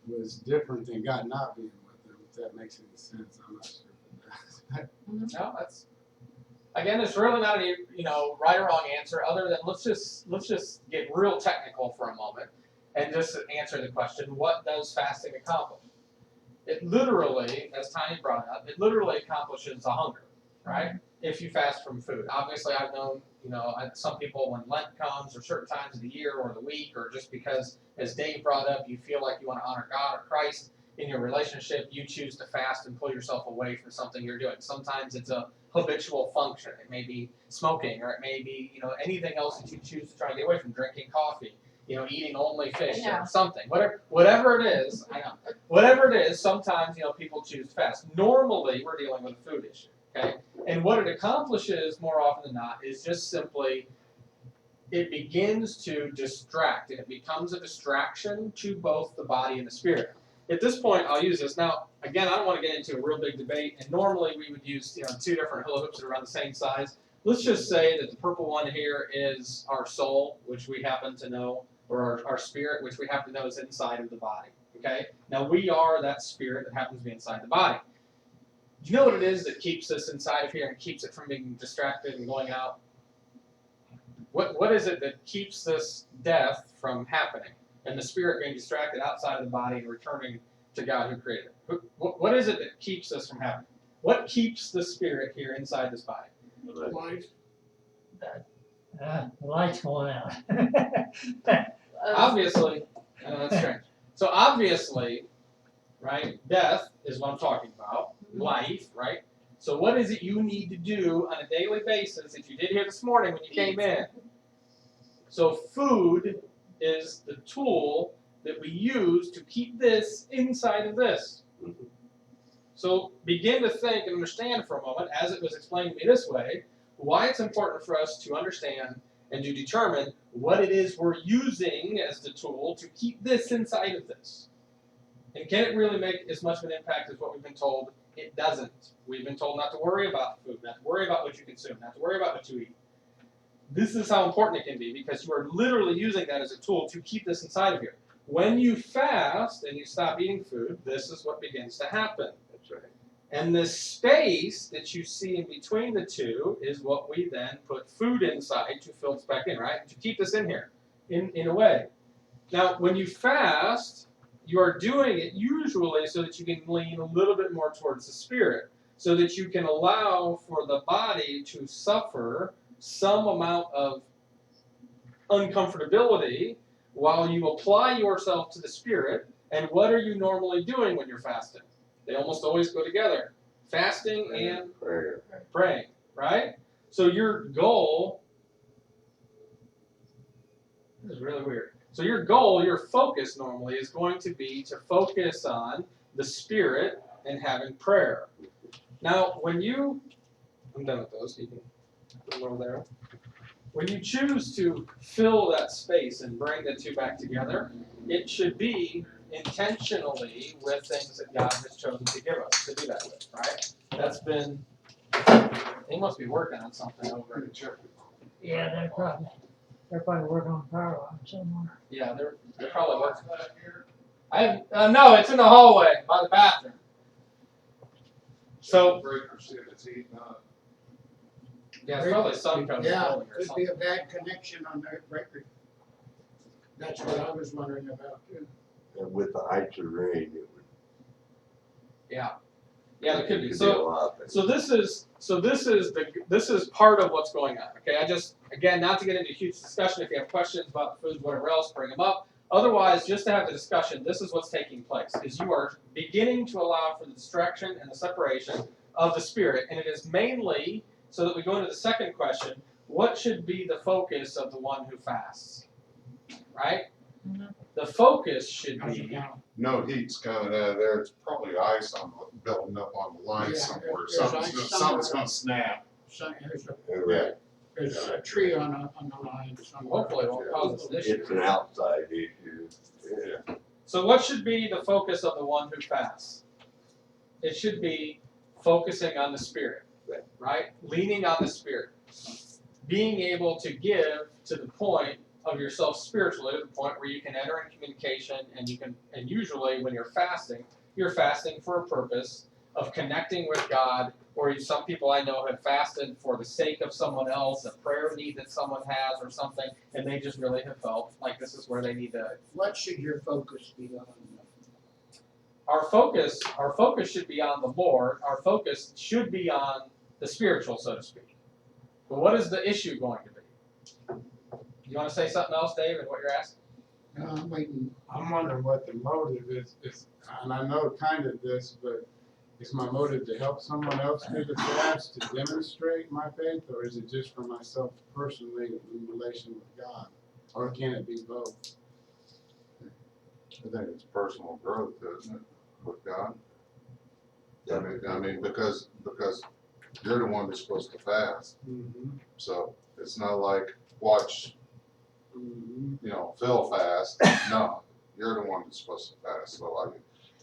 was different than God not being with them. If that makes any sense, I'm not sure if it does. no, that's again, it's really not a right or wrong answer. Other than let's just get real technical for a moment and just answer the question: what does fasting accomplish? It literally, as Tiny brought up, it literally accomplishes a hunger, right? If you fast from food. Obviously, I've known, some people when Lent comes or certain times of the year or the week, or just because, as Dave brought up, you feel like you want to honor God or Christ in your relationship, you choose to fast and pull yourself away from something you're doing. Sometimes it's a habitual function. It may be smoking, or it may be, anything else that you choose to try and get away from, drinking coffee, eating only fish or something. Whatever it is, I know. Whatever it is, sometimes, people choose to fast. Normally, we're dealing with a food issue, okay? And what it accomplishes more often than not is just simply, it begins to distract, and it becomes a distraction to both the body and the spirit. At this point, I'll use this. Now, again, I don't want to get into a real big debate, and normally we would use, two different hula hoops that are around the same size. Let's just say that the purple one here is our soul, which we happen to know or our spirit, which we have to know is inside of the body. Okay? Now we are that spirit that happens to be inside the body. Do you know what it is that keeps us inside of here and keeps it from being distracted and going out? What is it that keeps this death from happening and the spirit being distracted outside of the body and returning to God who created it? What is it that keeps us from happening? What keeps the spirit here inside this body? Life, The light's going out. Obviously, that's strange. So obviously, right, death is what I'm talking about. Life, right? So what is it you need to do on a daily basis that you did here this morning when you came in? So food is the tool that we use to keep this inside of this. So begin to think and understand for a moment, as it was explained to me this way, why it's important for us to understand and to determine what it is we're using as the tool to keep this inside of this. And can it really make as much of an impact as what we've been told? It doesn't. We've been told not to worry about food, not to worry about what you consume, not to worry about what you eat. This is how important it can be, because you are literally using that as a tool to keep this inside of you. When you fast and you stop eating food, this is what begins to happen. That's right. And the space that you see in between the two is what we then put food inside to fill this back in, right? To keep this in here, in a way. Now, when you fast, you are doing it usually so that you can lean a little bit more towards the spirit, so that you can allow for the body to suffer some amount of uncomfortability while you apply yourself to the spirit. And what are you normally doing when you're fasting? They almost always go together. Fasting and Prayer. praying, right? So your goal, this is really weird. So your goal, your focus normally is going to be to focus on the spirit and having prayer. Now, when you, I'm done with those, you can put them over there. When you choose to fill that space and bring the two back together, it should be intentionally with things that God has chosen to give us to do that with, right? That's been, they must be working on something over in the church. Yeah, they're probably working on power line somewhere. Yeah, they're probably working. No, it's in the hallway by the bathroom. So, yeah, it's probably some kind of Yeah, building or could something. be a bad connection on that record. That's what I was wondering about too. And with the heights of rain, it would. Yeah, there could be. a So, lot, but- this is part of what's going on. Okay, I just, again, not to get into a huge discussion. If you have questions about the food, whatever else, bring them up. Otherwise, just to have the discussion, this is what's taking place. Is you are beginning to allow for the distraction and the separation of the spirit, and it is mainly so that we go into the second question: what should be the focus of the one who fasts? Right. The focus should be. No heat's coming out of there, it's probably ice building up on the line Yeah, somewhere, there's something's ice something's somewhere. gonna snap. So Yeah, there's a tree on the line somewhere. Hopefully, it won't cause us an issue. it's an outside issue. Yeah. So what should be the focus of the one who fasts? It should be focusing on the Spirit, right? Leaning on the Spirit. Being able to give to the point of yourself spiritually, to the point where you can enter in communication, and usually when you're fasting for a purpose of connecting with God, or some people I know have fasted for the sake of someone else, a prayer need that someone has or something, and they just really have felt like this is where they need to. What should your focus be on? Our focus should be on the Lord. Our focus should be on the spiritual, so to speak. But what is the issue going to be? You want to say something else, Dave, and what you're asking? No, I'm waiting. I'm wondering what the motive is, and I know kind of this, but is my motive to help someone else do the fast, to demonstrate my faith, or is it just for myself personally in relation with God? Or can it be both? I think it's personal growth, isn't it, with God? I mean, because you're the one that's supposed to fast, so it's not like watch, Phil fast. No, you're the one that's supposed to fast, so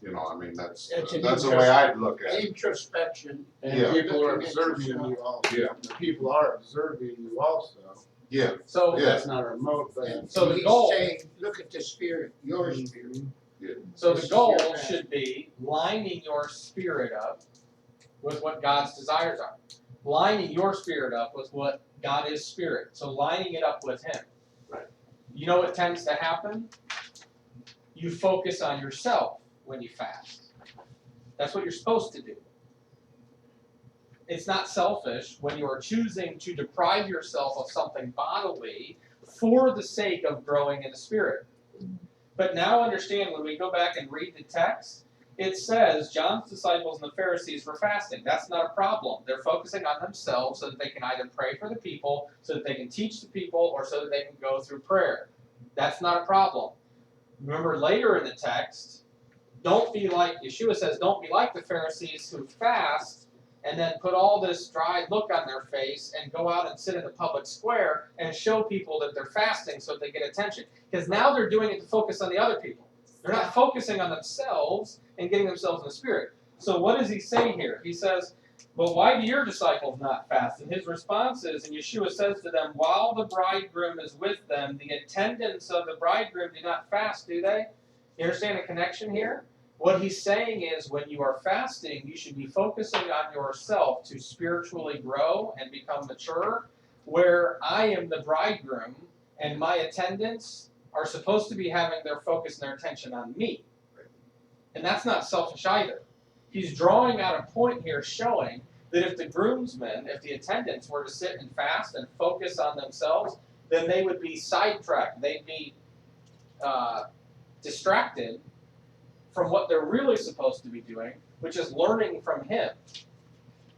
that's the way I'd look at it. Introspection. And Yeah. people are observing you also. Yeah. People are observing you also. Yeah, So, Yeah. That's not a remote, but. So the he's goal- saying, look at the spirit, your spirit. so This the is goal your path. should be lining your spirit up with what God's desires are. Lining your spirit up with what God is spirit. So lining it up with Him. Right. You know what tends to happen? You focus on yourself when you fast. That's what you're supposed to do. It's not selfish when you are choosing to deprive yourself of something bodily for the sake of growing in the spirit. But now understand, when we go back and read the text, it says John's disciples and the Pharisees were fasting. That's not a problem. They're focusing on themselves so that they can either pray for the people, so that they can teach the people, or so that they can go through prayer. That's not a problem. Remember later in the text, Yeshua says, don't be like the Pharisees who fast and then put all this dry look on their face and go out and sit in the public square and show people that they're fasting so that they get attention. Because now they're doing it to focus on the other people. They're not focusing on themselves and getting themselves in the spirit. So what does he say here? He says, well, why do your disciples not fast? And his response is, and Yeshua says to them, while the bridegroom is with them, the attendants of the bridegroom do not fast, do they? You understand the connection here? What he's saying is, when you are fasting, you should be focusing on yourself to spiritually grow and become mature, where I am the bridegroom and my attendants are supposed to be having their focus and their attention on me. And that's not selfish either. He's drawing out a point here showing that if the groomsmen, if the attendants were to sit and fast and focus on themselves, then they would be sidetracked. They'd be distracted from what they're really supposed to be doing, which is learning from him.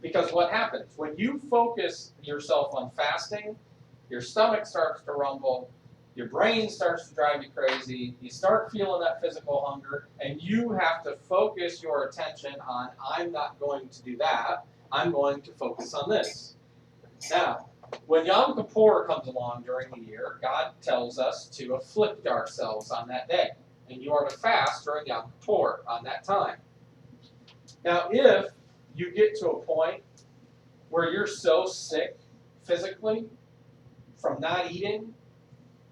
Because what happens? When you focus yourself on fasting, your stomach starts to rumble, your brain starts to drive you crazy, you start feeling that physical hunger, and you have to focus your attention on, I'm not going to do that, I'm going to focus on this. Now, when Yom Kippur comes along during the year, God tells us to afflict ourselves on that day. And you are to fast during Yom Kippur on that time. Now, if you get to a point where you're so sick physically from not eating,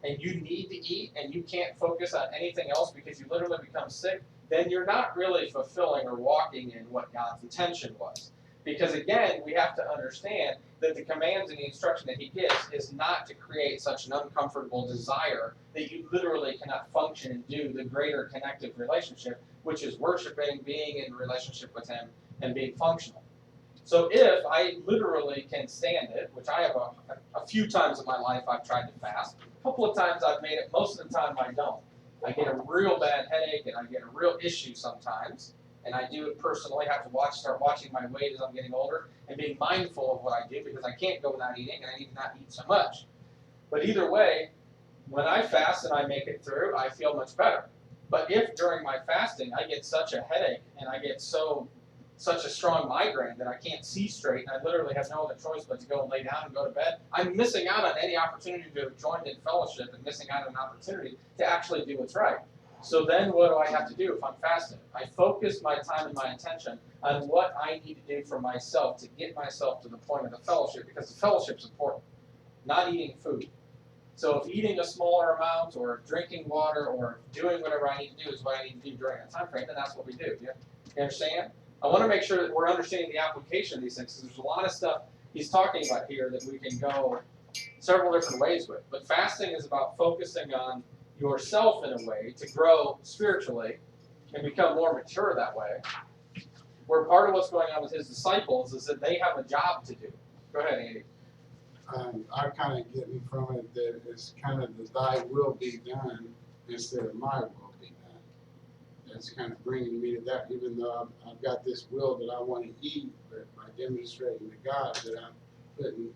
and you need to eat, and you can't focus on anything else because you literally become sick, then you're not really fulfilling or walking in what God's intention was. Because again, we have to understand that the commands and the instruction that he gives is not to create such an uncomfortable desire that you literally cannot function and do the greater connective relationship, which is worshiping, being in relationship with him, and being functional. So if I literally can stand it, which I have a few times in my life I've tried to fast, a couple of times I've made it, most of the time I don't. I get a real bad headache and I get a real issue sometimes. And I do personally have to start watching my weight as I'm getting older and being mindful of what I do because I can't go without eating and I need to not eat so much. But either way, when I fast and I make it through, I feel much better. But if during my fasting I get such a headache and I get such a strong migraine that I can't see straight and I literally have no other choice but to go and lay down and go to bed, I'm missing out on any opportunity to have joined in fellowship and missing out on an opportunity to actually do what's right. So then what do I have to do if I'm fasting? I focus my time and my attention on what I need to do for myself to get myself to the point of the fellowship, because the fellowship's important, not eating food. So if eating a smaller amount or drinking water or doing whatever I need to do is what I need to do during that time frame, then that's what we do. You understand? I want to make sure that we're understanding the application of these things, because there's a lot of stuff he's talking about here that we can go several different ways with. But fasting is about focusing on yourself in a way to grow spiritually and become more mature that way. Where part of what's going on with his disciples is that they have a job to do. Go ahead, Andy. I kind of getting from it that it's kind of the thy will be done instead of my will be done. That's kind of bringing me to that, even though I've got this will that I want to eat, but by demonstrating to God that I'm putting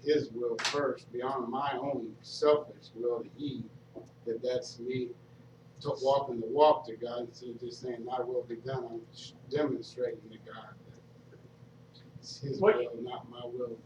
his will first beyond my own selfish will to eat, that's me walking the walk to God instead of just saying my will be done. I'm demonstrating to God that it's his will, not my will.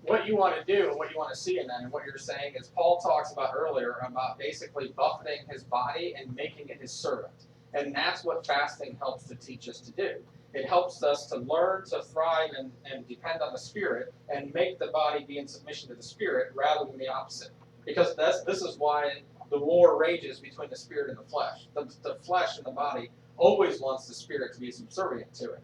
What you want to do, what you want to see in that, and what you're saying is Paul talks about earlier about basically buffeting his body and making it his servant. And that's what fasting helps to teach us to do. It helps us to learn to thrive and depend on the Spirit and make the body be in submission to the Spirit rather than the opposite. Because this is why the war rages between the Spirit and the flesh. The flesh and the body always wants the Spirit to be subservient to it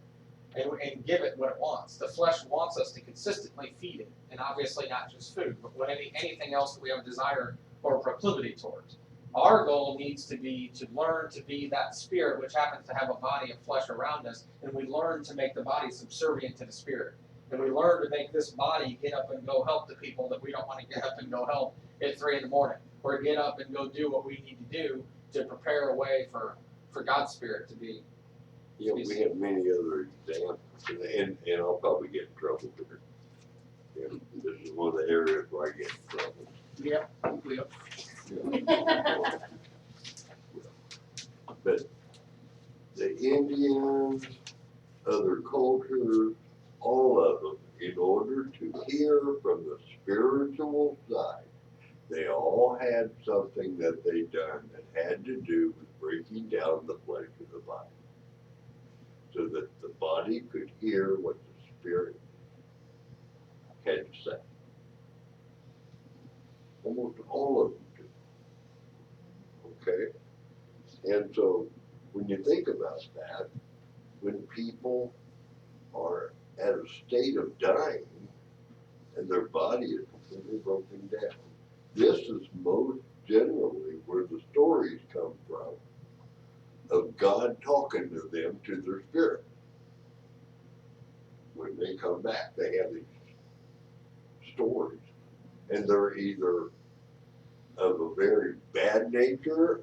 and give it what it wants. The flesh wants us to consistently feed it, and obviously not just food, but anything else that we have a desire or proclivity towards. Our goal needs to be to learn to be that Spirit, which happens to have a body of flesh around us, and we learn to make the body subservient to the Spirit. And we learn to make this body get up and go help the people that we don't want to get up and go help at 3 in the morning, or get up and go do what we need to do to prepare a way for God's Spirit to be. Yeah, we have many other examples, and I'll probably get in trouble here. Yeah, this is one of the areas where I get in trouble. Yep, yep. But the Indians, other cultures, all of them, in order to hear from the spiritual side, they all had something that they done that had to do with breaking down the flesh of the body, so that the body could hear what the Spirit had to say. Almost all of them do. Okay? And so, when you think about that, when people are at a state of dying and their body is completely broken down, this is most generally where the stories come from of God talking to them, to their spirit. When they come back, they have these stories, and they're either of a very bad nature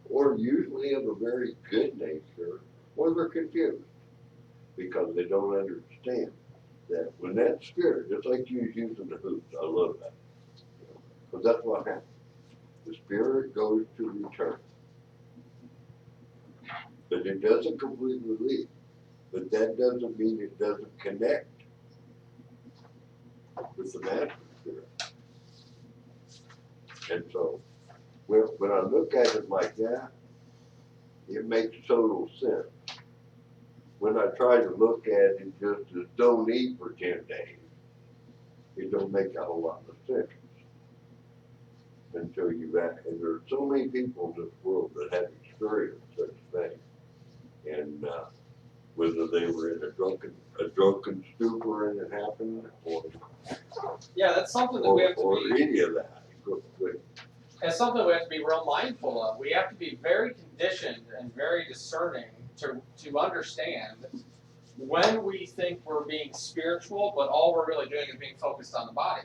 or usually of a very good nature, or they're confused because they don't understand that when that spirit, just like you was using the hoops, I love that, because that's what happens. The spirit goes to return, but it doesn't completely leave. But that doesn't mean it doesn't connect with the master spirit. And so, when I look at it like that, it makes total sense. When I try to look at it just as don't eat for 10 days, it don't make a whole lot of sense. Until you've had, and there's so many people in this world that have experienced such things. And whether they were in a drunken stupor and it happened, or Yeah, that's something that we have to or be. any of that. It's something we have to be real mindful of. We have to be very conditioned and very discerning to understand when we think we're being spiritual, but all we're really doing is being focused on the body.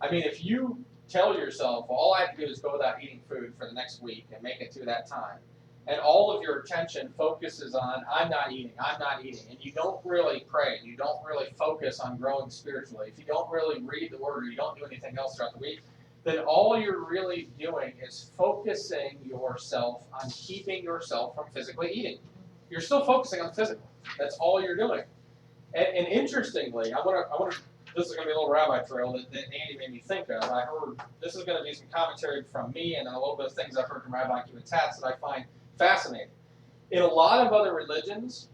I mean, if you tell yourself, well, all I have to do is go without eating food for the next week and make it through that time, and all of your attention focuses on, I'm not eating, and you don't really pray, and you don't really focus on growing spiritually, if you don't really read the Word or you don't do anything else throughout the week, then all you're really doing is focusing yourself on keeping yourself from physically eating. You're still focusing on the physical. That's all you're doing. And interestingly, this is going to be a little rabbit trail that Andy made me think of. I heard, this is going to be some commentary from me and a little bit of things I've heard from Rabbi Tats that I find fascinating. In a lot of other religions,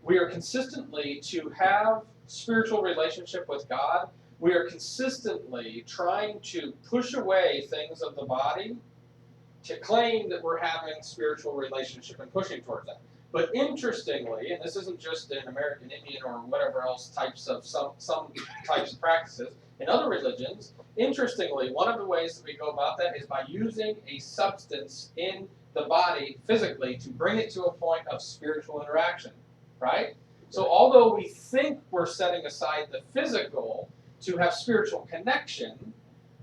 we are consistently to have spiritual relationship with God. We are consistently trying to push away things of the body to claim that we're having spiritual relationship and pushing towards that. But interestingly, and this isn't just in American Indian or whatever else types of some types of practices, in other religions, interestingly, one of the ways that we go about that is by using a substance in the body physically to bring it to a point of spiritual interaction, right? So although we think we're setting aside the physical to have spiritual connection,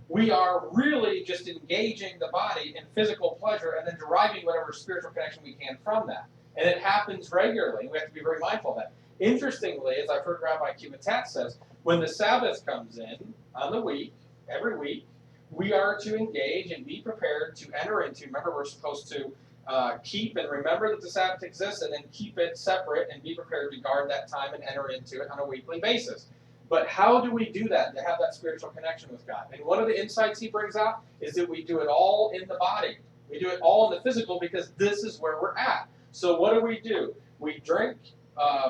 we are really just engaging the body in physical pleasure and then deriving whatever spiritual connection we can from that. And it happens regularly. We have to be very mindful of that. Interestingly, as I've heard Rabbi Tats says, when the Sabbath comes in on the week, every week, we are to engage and be prepared to enter into, remember we're supposed to keep and remember that the Sabbath exists and then keep it separate and be prepared to guard that time and enter into it on a weekly basis. But how do we do that to have that spiritual connection with God? And one of the insights he brings out is that we do it all in the body. We do it all in the physical because this is where we're at. So what do? We drink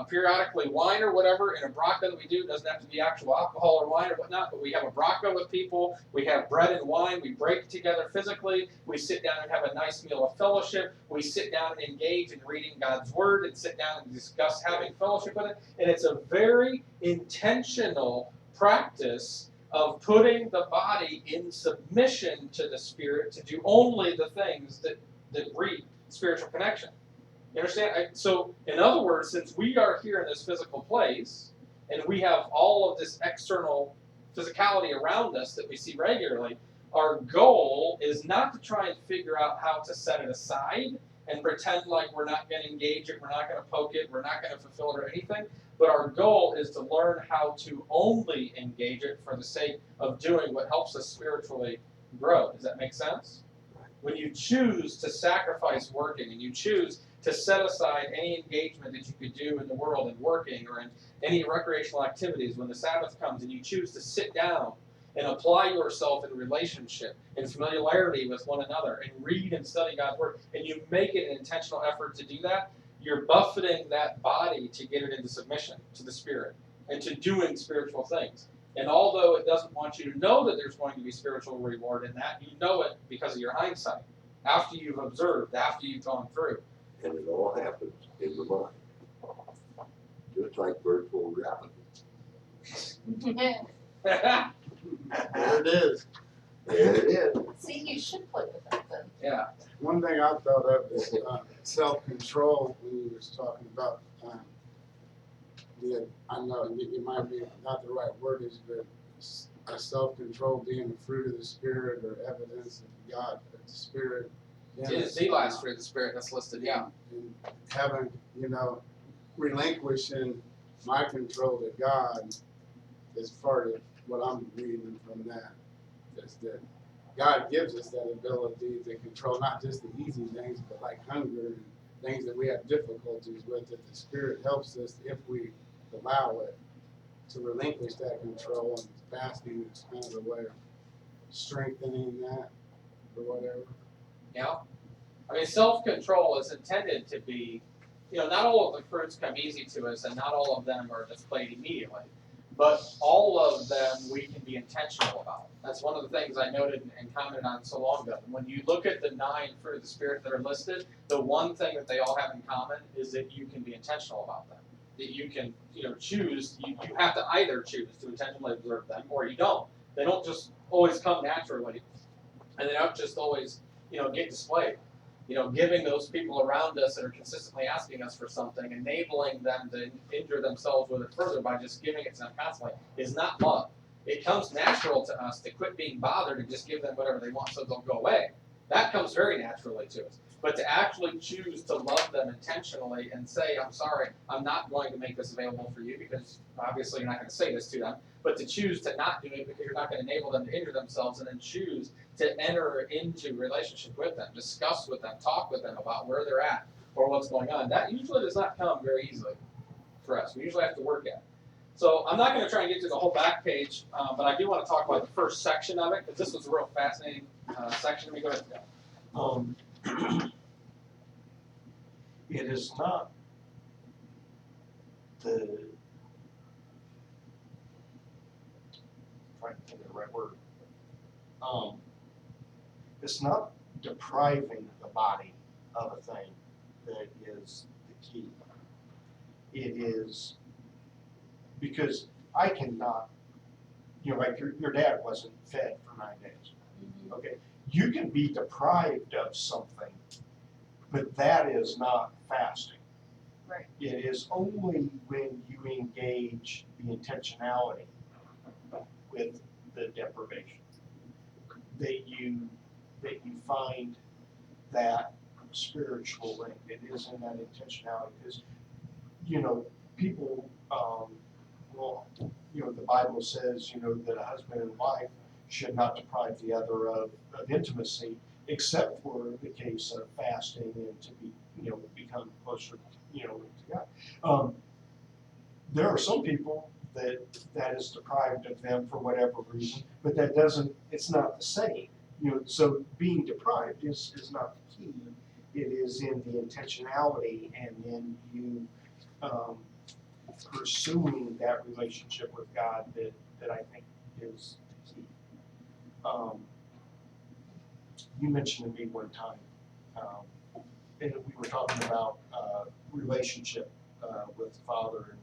periodically wine or whatever, and a bracha that we do doesn't have to be actual alcohol or wine or whatnot, but we have a bracha with people, we have bread and wine, we break together physically, we sit down and have a nice meal of fellowship, we sit down and engage in reading God's word and sit down and discuss having fellowship with it, and it's a very intentional practice of putting the body in submission to the Spirit to do only the things that breed spiritual connection. You understand? So, in other words, since we are here in this physical place, and we have all of this external physicality around us that we see regularly, our goal is not to try and figure out how to set it aside and pretend like we're not going to engage it, we're not going to poke it, we're not going to fulfill it or anything, but our goal is to learn how to only engage it for the sake of doing what helps us spiritually grow. Does that make sense? When you choose to sacrifice working and you choose to set aside any engagement that you could do in the world and working or in any recreational activities when the Sabbath comes and you choose to sit down and apply yourself in relationship and familiarity with one another and read and study God's word, and you make it an intentional effort to do that, you're buffeting that body to get it into submission to the Spirit and to doing spiritual things. And although it doesn't want you to know that there's going to be spiritual reward in that, you know it because of your hindsight, after you've observed, after you've gone through. And it all happens in the mind. Just like virtual reality. There it is. There it is. See, you should play with that then. Yeah. One thing I thought of is self-control when you was talking about, I know it might be not the right wordage, but self-control being the fruit of the Spirit or evidence of God, of the Spirit. It's the last fruit of the Spirit that's listed, yeah. And having, relinquishing my control to God is part of what I'm reading from that. Is that God gives us that ability to control not just the easy things, but like hunger and things that we have difficulties with, that the Spirit helps us if we allow it to relinquish that control, and fasting is kind of a way of strengthening that or whatever. Yeah. I mean, self-control is intended to be, not all of the fruits come easy to us and not all of them are displayed immediately. But all of them we can be intentional about. That's one of the things I noted and commented on so long ago. When you look at the 9 fruit of the Spirit that are listed, the one thing that they all have in common is that you can be intentional about them. That you can, choose, you have to either choose to intentionally observe them or you don't. They don't just always come naturally and they don't just always, get displayed. Giving those people around us that are consistently asking us for something, enabling them to injure themselves with it further by just giving it to them constantly is not love. It comes natural to us to quit being bothered and just give them whatever they want so they'll go away. That comes very naturally to us. But to actually choose to love them intentionally and say, I'm sorry, I'm not going to make this available for you because obviously you're not going to say this to them, but to choose to not do it because you're not going to enable them to injure themselves, and then choose to enter into relationship with them, discuss with them, talk with them about where they're at or what's going on. That usually does not come very easily for us. We usually have to work at it. So I'm not going to try and get to the whole back page, but I do want to talk about the first section of it because this was a real fascinating section. Let me go ahead. It is not trying to think of the right word. It's not depriving the body of a thing that is the key. It is because I cannot, like your dad wasn't fed for 9 days. Okay, you can be deprived of something, but that is not fasting. Right. It is only when you engage the intentionality with the deprivation that you find that spiritual link. It is in that intentionality because people the Bible says that a husband and wife should not deprive the other of intimacy, except for the case of fasting and to be become closer to God. There are some people that is deprived of them for whatever reason, but it's not the same. So being deprived is not the key. it is in the intentionality and in you pursuing that relationship with God that I think is key. You mentioned to me one time, and we were talking about relationship with the Father,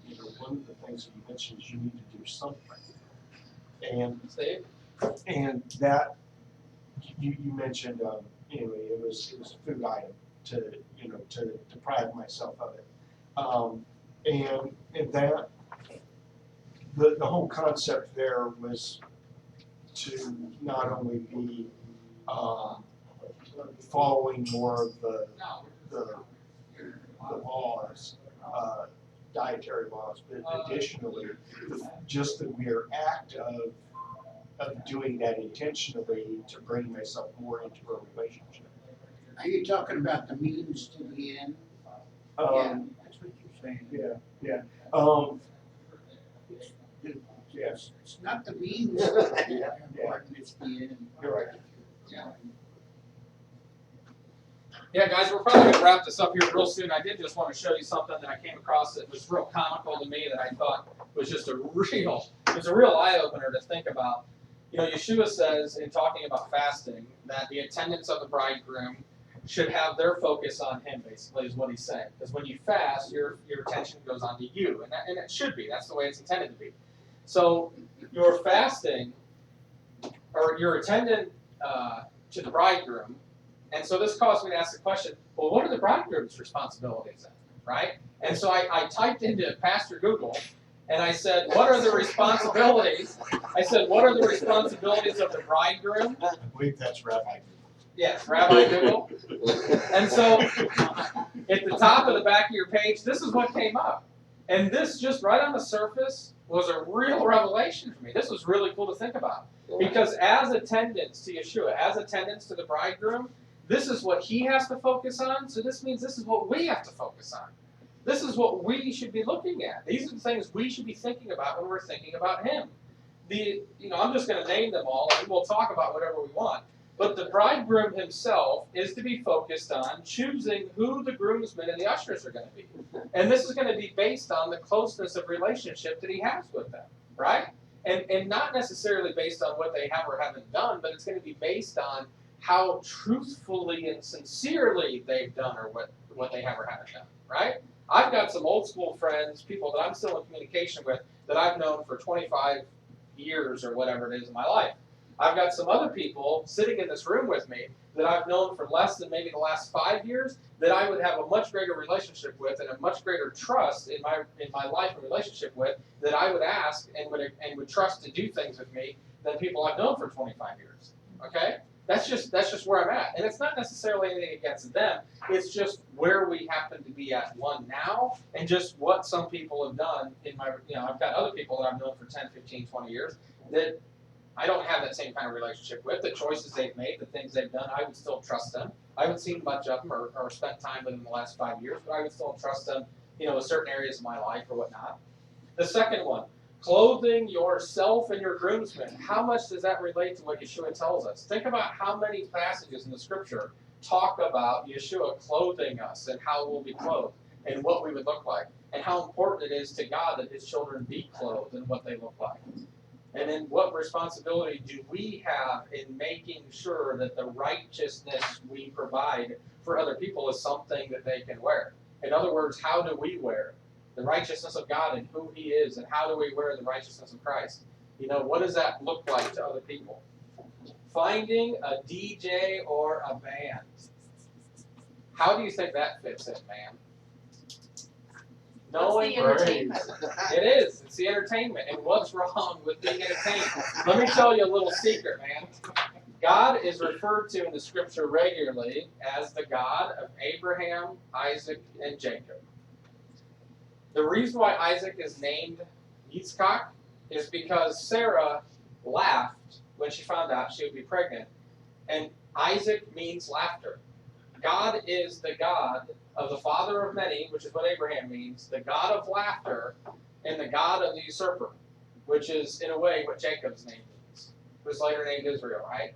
and one of the things that you mentioned is you need to do something. And that you mentioned, anyway, it was a food item to deprive myself of it, and that the whole concept there was to not only be following more of the laws, dietary laws, but additionally, just the mere act of doing that intentionally to bring myself more into a relationship. Are you talking about the means to the end? That's what you're saying. Yeah. Yes. It's not the means that are important, it's the end. You're right. Yeah, guys, we're probably gonna wrap this up here real soon. I did just want to show you something that I came across that was real comical to me that I thought was just a real eye opener to think about. Yeshua says in talking about fasting that the attendants of the bridegroom should have their focus on him, basically, is what he's saying. Because when you fast, your attention goes on to you, and it should be. That's the way it's intended to be. So your fasting, or your attendant to the bridegroom, and so this caused me to ask the question, well, what are the bridegroom's responsibilities then, right? And so I typed into Pastor Google, and I said, what are the responsibilities? I said, what are the responsibilities of the bridegroom? I believe that's Rabbi Google. Yes, Rabbi Google. And so at the top of the back of your page, this is what came up. And this just right on the surface was a real revelation for me. This was really cool to think about. Because as attendants to Yeshua, as attendants to the bridegroom, this is what he has to focus on. So this means this is what we have to focus on. This is what we should be looking at. These are the things we should be thinking about when we're thinking about him. I'm just going to name them all, and we'll talk about whatever we want. But the bridegroom himself is to be focused on choosing who the groomsmen and the ushers are going to be. And this is going to be based on the closeness of relationship that he has with them, right? And not necessarily based on what they have or haven't done, but it's going to be based on how truthfully and sincerely they've done or what they have or haven't done, right? I've got some old school friends, people that I'm still in communication with, that I've known for 25 years or whatever it is in my life. I've got some other people sitting in this room with me that I've known for less than maybe the last 5 years that I would have a much greater relationship with and a much greater trust in my life and relationship with, that I would ask and would trust to do things with me than people I've known for 25 years. Okay? That's just where I'm at. And it's not necessarily anything against them. It's just where we happen to be at one now, and just what some people have done in my, I've got other people that I've known for 10, 15, 20 years that I don't have that same kind of relationship with. The choices they've made, the things they've done, I would still trust them. I haven't seen much of them or spent time with them in the last 5 years, but I would still trust them, in certain areas of my life or whatnot. The second one, clothing yourself and your groomsmen. How much does that relate to what Yeshua tells us? Think about how many passages in the scripture talk about Yeshua clothing us and how we'll be clothed and what we would look like, and how important it is to God that his children be clothed and what they look like. And then what responsibility do we have in making sure that the righteousness we provide for other people is something that they can wear? In other words, how do we wear the righteousness of God and who he is, and how do we wear the righteousness of Christ? What does that look like to other people? Finding a DJ or a band. How do you think that fits in, man? What's the entertainment? It is. It's the entertainment. And what's wrong with being entertained? Let me tell you a little secret, man. God is referred to in the scripture regularly as the God of Abraham, Isaac, and Jacob. The reason why Isaac is named Yitzchak is because Sarah laughed when she found out she would be pregnant. And Isaac means laughter. God is the God of the father of many, which is what Abraham means, the God of laughter, and the God of the usurper, which is, in a way, what Jacob's name means, who was later named Israel, right?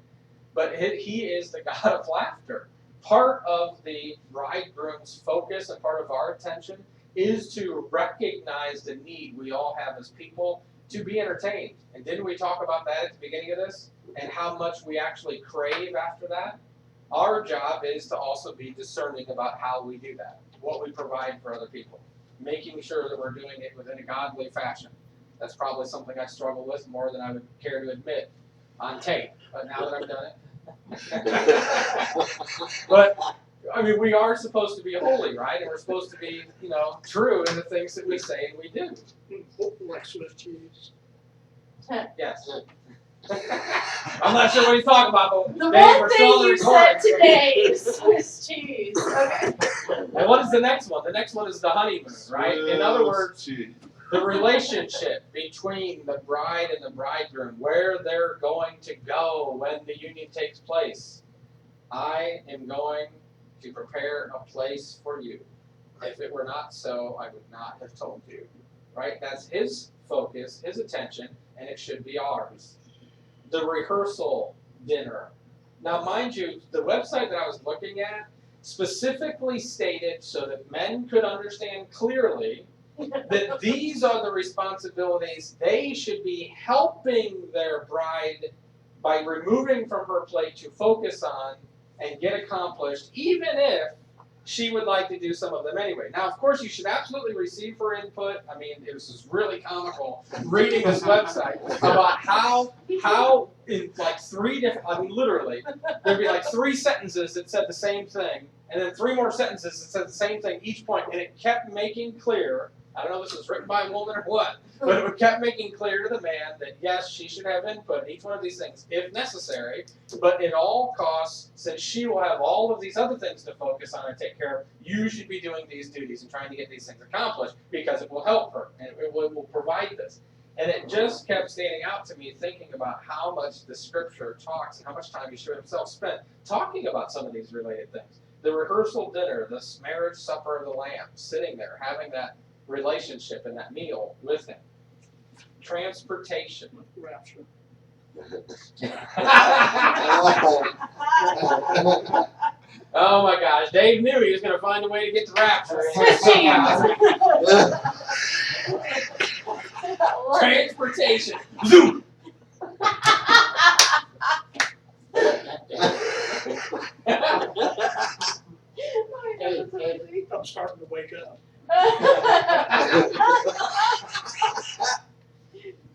But he is the God of laughter. part of the bridegroom's focus and part of our attention is to recognize the need we all have as people to be entertained. And didn't we talk about that at the beginning of this? And how much we actually crave after that? Our job is to also be discerning about how we do that, what we provide for other people, making sure that we're doing it within a godly fashion. That's probably something I struggle with more than I would care to admit on tape, but now that I've done it. But, I mean, we are supposed to be holy, right? And we're supposed to be, true in the things that we say and we do. Like Swiss cheese. Yes. I'm not sure what you're talking about, but The Dave, one we're thing still you recording. said today is Swiss cheese. Okay. And what is the next one? The next one is the honeymoon, right? In other words, the relationship between the bride and the bridegroom, where they're going to go when the union takes place. I am going to prepare a place for you. If it were not so, I would not have told you. Right? That's his focus, his attention, and it should be ours. The rehearsal dinner. Now, mind you, the website that I was looking at specifically stated so that men could understand clearly that these are the responsibilities they should be helping their bride by removing from her plate to focus on and get accomplished, even if she would like to do some of them anyway. Now, of course, you should absolutely receive her input. I mean, it was just really comical reading this website about how in like three different, I mean, literally, there'd be like 3 sentences that said the same thing, and then 3 more sentences that said the same thing each point, and it kept making clear, I don't know if this was written by a woman or what, but it kept making clear to the man that yes, she should have input in each one of these things if necessary, but at all costs, since she will have all of these other things to focus on and take care of, you should be doing these duties and trying to get these things accomplished because it will help her and it will provide this. And it just kept standing out to me thinking about how much the scripture talks and how much time Yeshua himself spent talking about some of these related things. The rehearsal dinner, this marriage supper of the Lamb, sitting there, having that relationship and that meal with him. Transportation. Rapture. Oh my gosh, Dave knew he was going to find a way to get to rapture. Swiss Transportation. Zoom. I'm starting to wake up.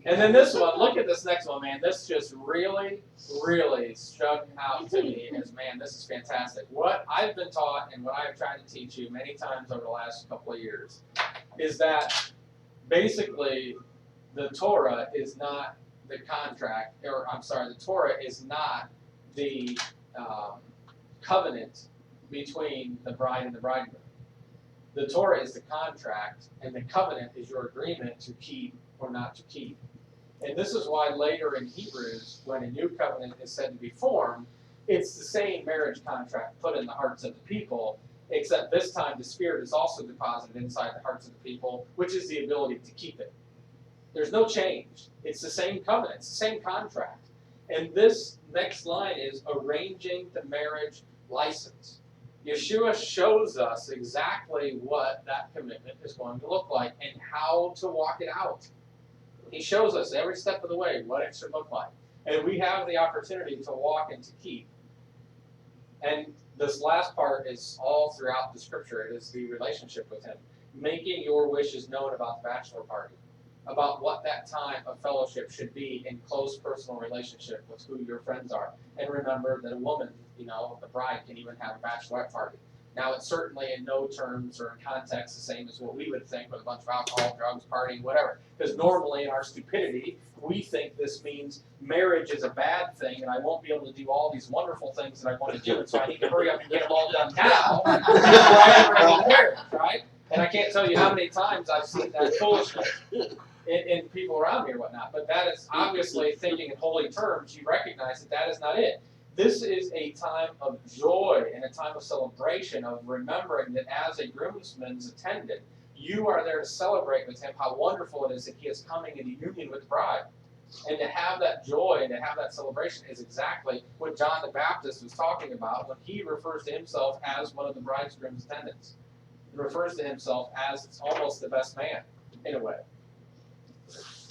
And then this one, look at this next one, man. This just really, really struck out to me as, man, this is fantastic. What I've been taught and what I've tried to teach you many times over the last couple of years is that basically the Torah is not the contract, or I'm sorry, the Torah is not the covenant between the bride and the bridegroom. The Torah is the contract, and the covenant is your agreement to keep or not to keep. And this is why later in Hebrews, when a new covenant is said to be formed, it's the same marriage contract put in the hearts of the people, except this time the Spirit is also deposited inside the hearts of the people, which is the ability to keep it. There's no change. It's the same covenant. It's the same contract. And this next line is arranging the marriage license. Yeshua shows us exactly what that commitment is going to look like and how to walk it out. He shows us every step of the way what it should look like. And we have the opportunity to walk and to keep. And this last part is all throughout the scripture. It is the relationship with him. Making your wishes known about the bachelor party. About what that time of fellowship should be in close personal relationship with who your friends are. And remember that a woman, the bride, can even have a bachelorette party. Now, it's certainly in no terms or in context the same as what we would think with a bunch of alcohol, drugs, partying, whatever. Because normally in our stupidity, we think this means marriage is a bad thing and I won't be able to do all these wonderful things that I want to do. And so I need to hurry up and get them all done now before I ever get married, right? And I can't tell you how many times I've seen that foolishness in people around me or whatnot. But that is obviously thinking in holy terms. You recognize that is not it. This is a time of joy and a time of celebration, of remembering that as a groomsman's attendant, you are there to celebrate with him how wonderful it is that he is coming into union with the bride. And to have that joy and to have that celebration is exactly what John the Baptist was talking about when he refers to himself as one of the bridegroom's attendants. He refers to himself as almost the best man, in a way.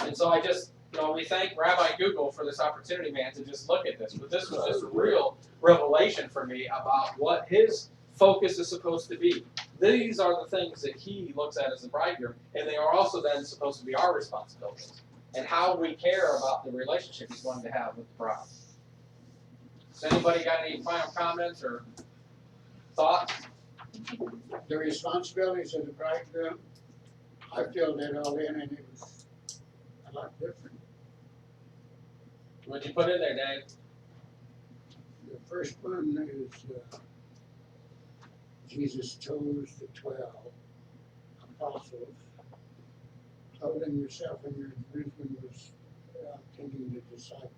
And so I just, we thank Rabbi Google for this opportunity, man, to just look at this. But this was just a real revelation for me about what his focus is supposed to be. These are the things that he looks at as the bridegroom, and they are also then supposed to be our responsibilities and how we care about the relationship he's going to have with the bride. Does anybody got any final comments or thoughts? The responsibilities of the bridegroom, I filled that all in and it was a lot different. What'd you put in there, Dave? The first one is, Jesus chose the 12 apostles, clothing yourself in your wisdom was tending the disciples.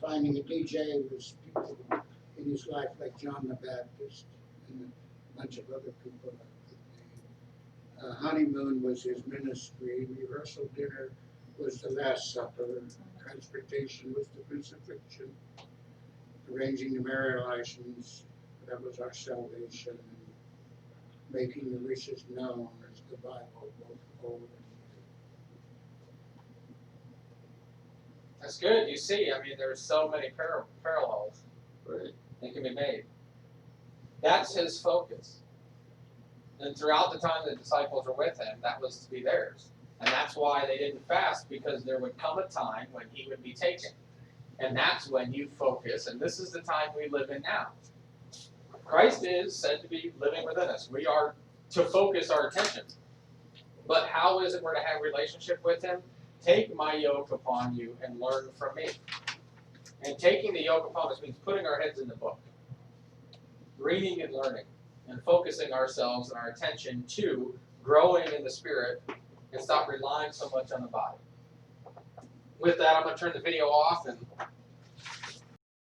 Finding a DJ was people in his life like John the Baptist and a bunch of other people. Honeymoon was his ministry. Rehearsal dinner was the Last Supper. Transportation was the crucifixion. Arranging the marriage license, that was our salvation. And making the wishes known as the Bible, both Old and New. That's good. You see, there's so many parallels Right. that can be made. That's his focus. And throughout the time the disciples were with him, that was to be theirs. And that's why they didn't fast, because there would come a time when he would be taken. And that's when you focus, and this is the time we live in now. Christ is said to be living within us. We are to focus our attention. But how is it we're to have a relationship with him? Take my yoke upon you and learn from me. And taking the yoke upon us means putting our heads in the book, reading and learning, and focusing ourselves and our attention to growing in the Spirit and stop relying so much on the body. With that, I'm going to turn the video off and